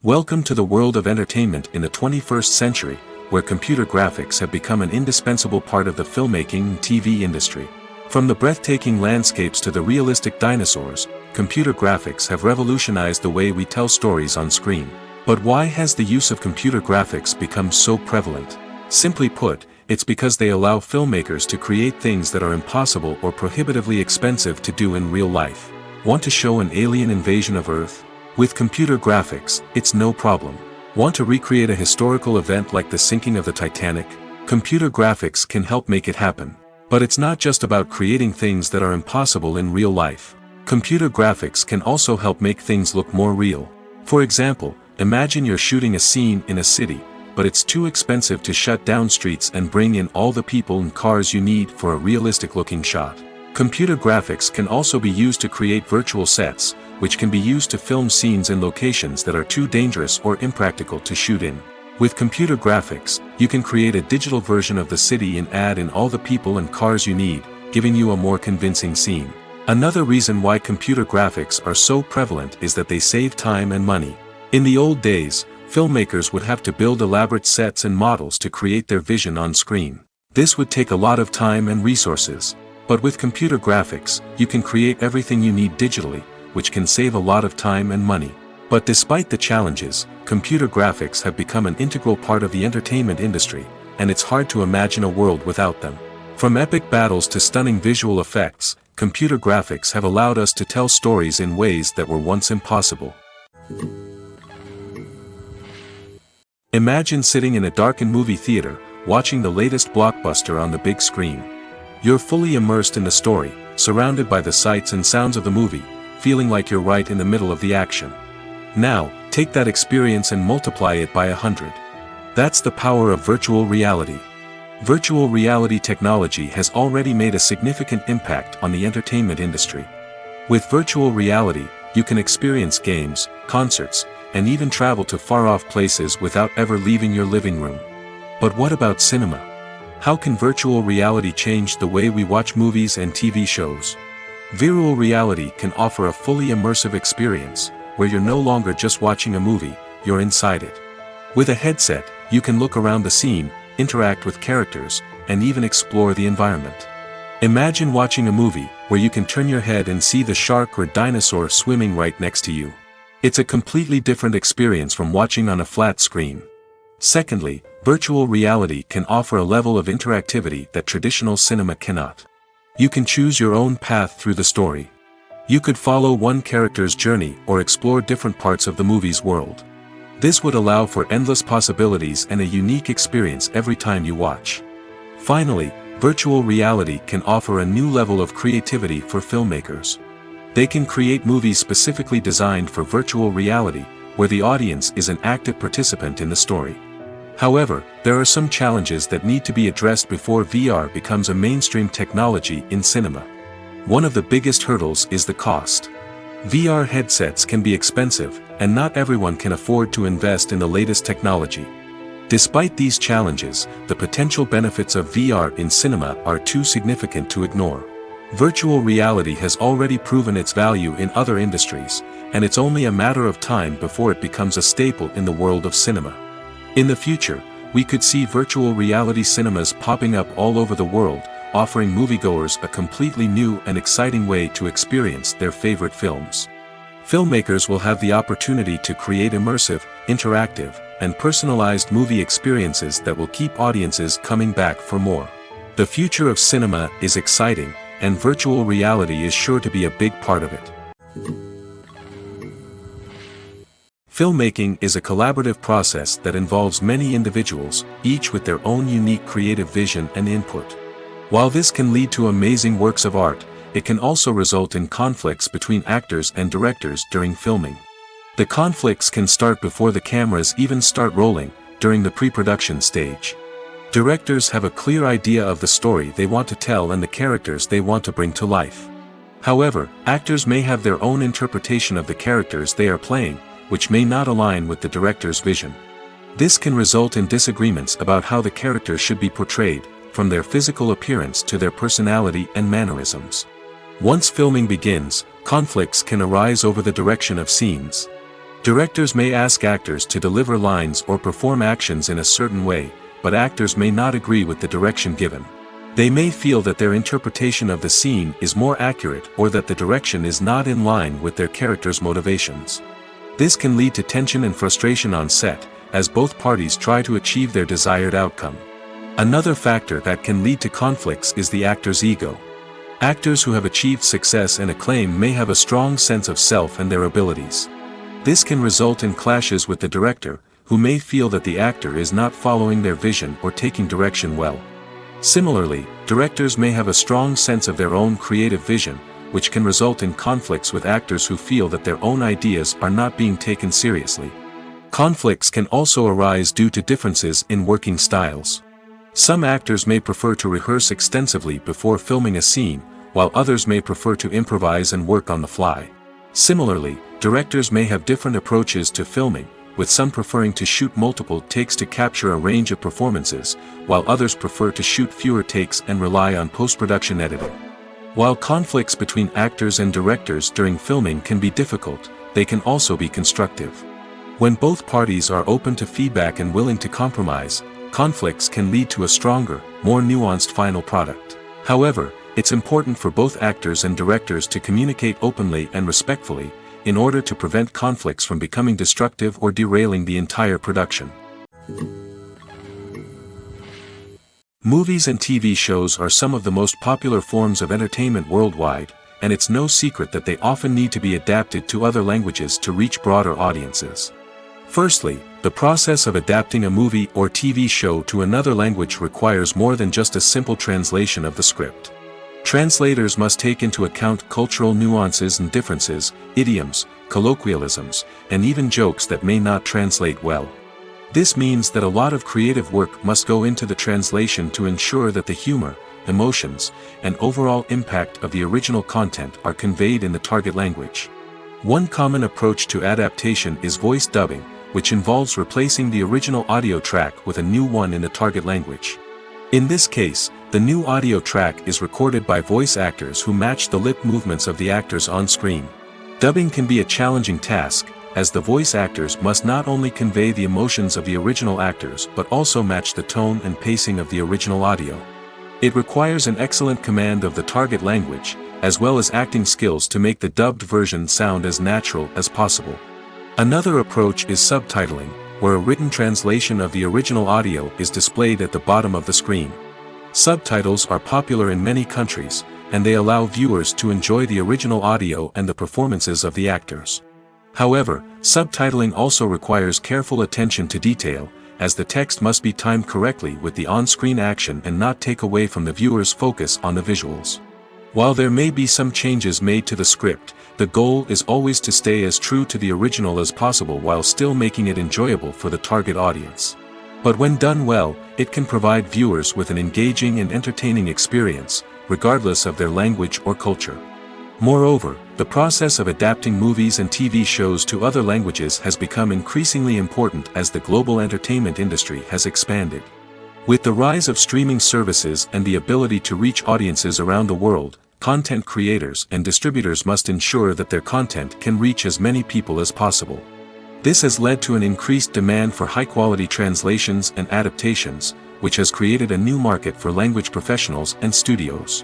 Welcome to the world of entertainment in the 21st century, where computer graphics have become an indispensable part of the filmmaking and TV industry. From the breathtaking landscapes to the realistic dinosaurs, computer graphics have revolutionized the way we tell stories on screen. But why has the use of computer graphics become so prevalent? Simply put, it's because they allow filmmakers to create things that are impossible or prohibitively expensive to do in real life. Want to show an alien invasion of Earth? With computer graphics, it's no problem. Want to recreate a historical event like the sinking of the Titanic? Computer graphics can help make it happen. But it's not just about creating things that are impossible in real life. Computer graphics can also help make things look more real. For example, imagine you're shooting a scene in a city, but it's too expensive to shut down streets and bring in all the people and cars you need for a realistic-looking shot. Computer graphics can also be used to create virtual sets, which can be used to film scenes in locations that are too dangerous or impractical to shoot in. With computer graphics, you can create a digital version of the city and add in all the people and cars you need, giving you a more convincing scene. Another reason why computer graphics are so prevalent is that they save time and money. In the old days, filmmakers would have to build elaborate sets and models to create their vision on screen. This would take a lot of time and resources. But with computer graphics, you can create everything you need digitally, which can save a lot of time and money. But despite the challenges, computer graphics have become an integral part of the entertainment industry, and it's hard to imagine a world without them. From epic battles to stunning visual effects, computer graphics have allowed us to tell stories in ways that were once impossible. Imagine sitting in a darkened movie theater, watching the latest blockbuster on the big screen. You're fully immersed in the story, surrounded by the sights and sounds of the movie, feeling like you're right in the middle of the action. Now, take that experience and multiply it by 100. That's the power of virtual reality. Virtual reality technology has already made a significant impact on the entertainment industry. With virtual reality, you can experience games, concerts, and even travel to far-off places without ever leaving your living room. But what about cinema? How can virtual reality change the way we watch movies and TV shows? Virtual reality can offer a fully immersive experience, where you're no longer just watching a movie, you're inside it. With a headset, you can look around the scene, interact with characters, and even explore the environment. Imagine watching a movie, where you can turn your head and see the shark or dinosaur swimming right next to you. It's a completely different experience from watching on a flat screen. Secondly, virtual reality can offer a level of interactivity that traditional cinema cannot. You can choose your own path through the story. You could follow one character's journey or explore different parts of the movie's world. This would allow for endless possibilities and a unique experience every time you watch. Finally, virtual reality can offer a new level of creativity for filmmakers. They can create movies specifically designed for virtual reality, where the audience is an active participant in the story. However, there are some challenges that need to be addressed before VR becomes a mainstream technology in cinema. One of the biggest hurdles is the cost. VR headsets can be expensive, and not everyone can afford to invest in the latest technology. Despite these challenges, the potential benefits of VR in cinema are too significant to ignore. Virtual reality has already proven its value in other industries, and it's only a matter of time before it becomes a staple in the world of cinema. In the future, we could see virtual reality cinemas popping up all over the world, offering moviegoers a completely new and exciting way to experience their favorite films. Filmmakers will have the opportunity to create immersive, interactive, and personalized movie experiences that will keep audiences coming back for more. The future of cinema is exciting, and virtual reality is sure to be a big part of it. Filmmaking is a collaborative process that involves many individuals, each with their own unique creative vision and input. While this can lead to amazing works of art, it can also result in conflicts between actors and directors during filming. The conflicts can start before the cameras even start rolling, during the pre-production stage. Directors have a clear idea of the story they want to tell and the characters they want to bring to life. However, actors may have their own interpretation of the characters they are playing, which may not align with the director's vision. This can result in disagreements about how the characters should be portrayed, from their physical appearance to their personality and mannerisms. Once filming begins, conflicts can arise over the direction of scenes. Directors may ask actors to deliver lines or perform actions in a certain way, but actors may not agree with the direction given. They may feel that their interpretation of the scene is more accurate or that the direction is not in line with their character's motivations. This can lead to tension and frustration on set, as both parties try to achieve their desired outcome. Another factor that can lead to conflicts is the actor's ego. Actors who have achieved success and acclaim may have a strong sense of self and their abilities. This can result in clashes with the director, who may feel that the actor is not following their vision or taking direction well. Similarly, directors may have a strong sense of their own creative vision, which can result in conflicts with actors who feel that their own ideas are not being taken seriously. Conflicts can also arise due to differences in working styles. Some actors may prefer to rehearse extensively before filming a scene, while others may prefer to improvise and work on the fly. Similarly, directors may have different approaches to filming, with some preferring to shoot multiple takes to capture a range of performances, while others prefer to shoot fewer takes and rely on post-production editing. While conflicts between actors and directors during filming can be difficult, they can also be constructive. When both parties are open to feedback and willing to compromise, conflicts can lead to a stronger, more nuanced final product. However, it's important for both actors and directors to communicate openly and respectfully, in order to prevent conflicts from becoming destructive or derailing the entire production. Movies and TV shows are some of the most popular forms of entertainment worldwide, and it's no secret that they often need to be adapted to other languages to reach broader audiences. Firstly, the process of adapting a movie or TV show to another language requires more than just a simple translation of the script. Translators must take into account cultural nuances and differences, idioms, colloquialisms, and even jokes that may not translate well. This means that a lot of creative work must go into the translation to ensure that the humor, emotions, and overall impact of the original content are conveyed in the target language. One common approach to adaptation is voice dubbing, which involves replacing the original audio track with a new one in the target language. In this case, the new audio track is recorded by voice actors who match the lip movements of the actors on screen. Dubbing can be a challenging task, as the voice actors must not only convey the emotions of the original actors but also match the tone and pacing of the original audio. It requires an excellent command of the target language, as well as acting skills to make the dubbed version sound as natural as possible. Another approach is subtitling, where a written translation of the original audio is displayed at the bottom of the screen. Subtitles are popular in many countries, and they allow viewers to enjoy the original audio and the performances of the actors. However, subtitling also requires careful attention to detail, as the text must be timed correctly with the on-screen action and not take away from the viewer's focus on the visuals. While there may be some changes made to the script, the goal is always to stay as true to the original as possible while still making it enjoyable for the target audience. But when done well, it can provide viewers with an engaging and entertaining experience, regardless of their language or culture. Moreover, the process of adapting movies and TV shows to other languages has become increasingly important as the global entertainment industry has expanded. With the rise of streaming services and the ability to reach audiences around the world, content creators and distributors must ensure that their content can reach as many people as possible. This has led to an increased demand for high-quality translations and adaptations, which has created a new market for language professionals and studios.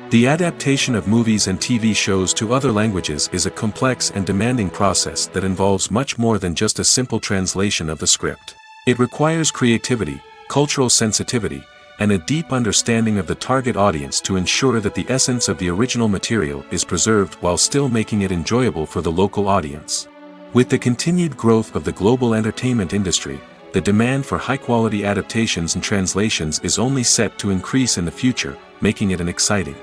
The adaptation of movies and TV shows to other languages is a complex and demanding process that involves much more than just a simple translation of the script. It requires creativity, cultural sensitivity, and a deep understanding of the target audience to ensure that the essence of the original material is preserved while still making it enjoyable for the local audience. With the continued growth of the global entertainment industry, the demand for high-quality adaptations and translations is only set to increase in the future, making it an exciting.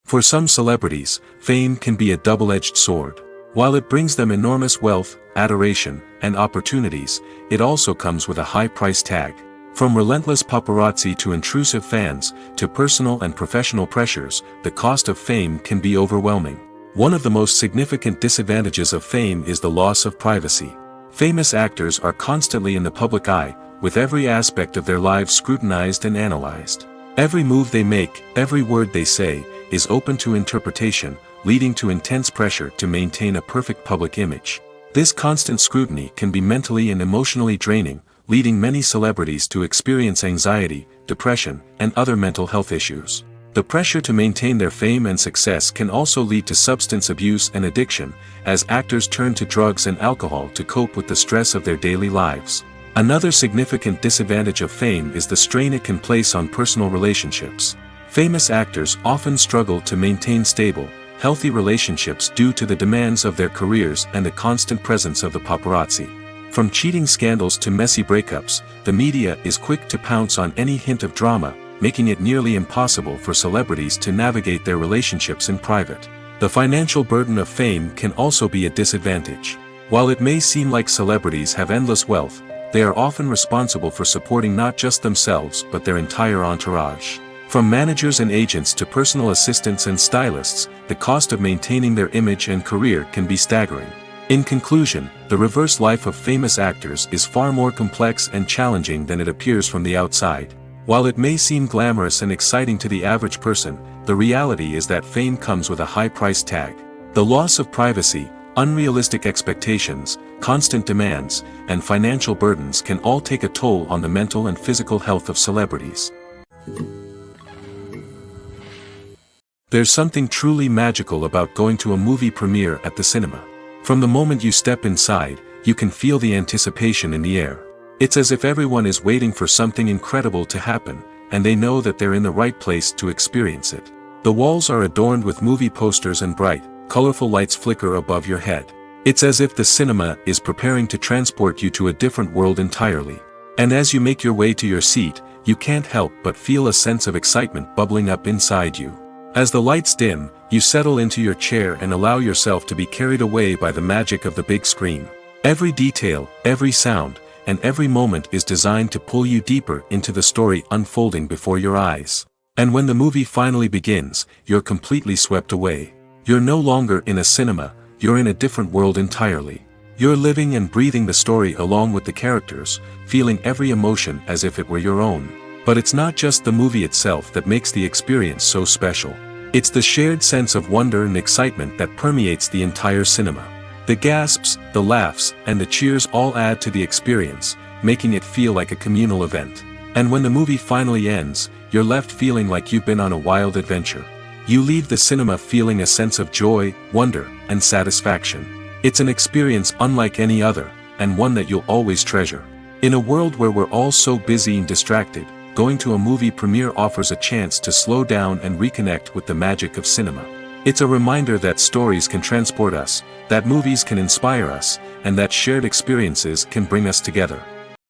For some celebrities, fame can be a double-edged sword. While it brings them enormous wealth, adoration, and opportunities, it also comes with a high price tag. From relentless paparazzi to intrusive fans, to personal and professional pressures, the cost of fame can be overwhelming. One of the most significant disadvantages of fame is the loss of privacy. Famous actors are constantly in the public eye, with every aspect of their lives scrutinized and analyzed. Every move they make, every word they say, is open to interpretation, leading to intense pressure to maintain a perfect public image. This constant scrutiny can be mentally and emotionally draining, leading many celebrities to experience anxiety, depression, and other mental health issues. The pressure to maintain their fame and success can also lead to substance abuse and addiction, as actors turn to drugs and alcohol to cope with the stress of their daily lives. Another significant disadvantage of fame is the strain it can place on personal relationships. Famous actors often struggle to maintain stable, healthy relationships due to the demands of their careers and the constant presence of the paparazzi. From cheating scandals to messy breakups, the media is quick to pounce on any hint of drama, making it nearly impossible for celebrities to navigate their relationships in private. The financial burden of fame can also be a disadvantage. While it may seem like celebrities have endless wealth, they are often responsible for supporting not just themselves but their entire entourage. From managers and agents to personal assistants and stylists, the cost of maintaining their image and career can be staggering. In conclusion, the reverse life of famous actors is far more complex and challenging than it appears from the outside. While it may seem glamorous and exciting to the average person, the reality is that fame comes with a high price tag. The loss of privacy, unrealistic expectations, constant demands, and financial burdens can all take a toll on the mental and physical health of celebrities. There's something truly magical about going to a movie premiere at the cinema. From the moment you step inside, you can feel the anticipation in the air. It's as if everyone is waiting for something incredible to happen, and they know that they're in the right place to experience it. The walls are adorned with movie posters and bright, colorful lights flicker above your head. It's as if the cinema is preparing to transport you to a different world entirely. And as you make your way to your seat, you can't help but feel a sense of excitement bubbling up inside you. As the lights dim, you settle into your chair and allow yourself to be carried away by the magic of the big screen. Every detail, every sound, and every moment is designed to pull you deeper into the story unfolding before your eyes. And when the movie finally begins, you're completely swept away. You're no longer in a cinema, you're in a different world entirely. You're living and breathing the story along with the characters, feeling every emotion as if it were your own. But it's not just the movie itself that makes the experience so special. It's the shared sense of wonder and excitement that permeates the entire cinema. The gasps, the laughs, and the cheers all add to the experience, making it feel like a communal event. And when the movie finally ends, you're left feeling like you've been on a wild adventure. You leave the cinema feeling a sense of joy, wonder, and satisfaction. It's an experience unlike any other, and one that you'll always treasure. In a world where we're all so busy and distracted, going to a movie premiere offers a chance to slow down and reconnect with the magic of cinema. It's a reminder that stories can transport us, that movies can inspire us, and that shared experiences can bring us together.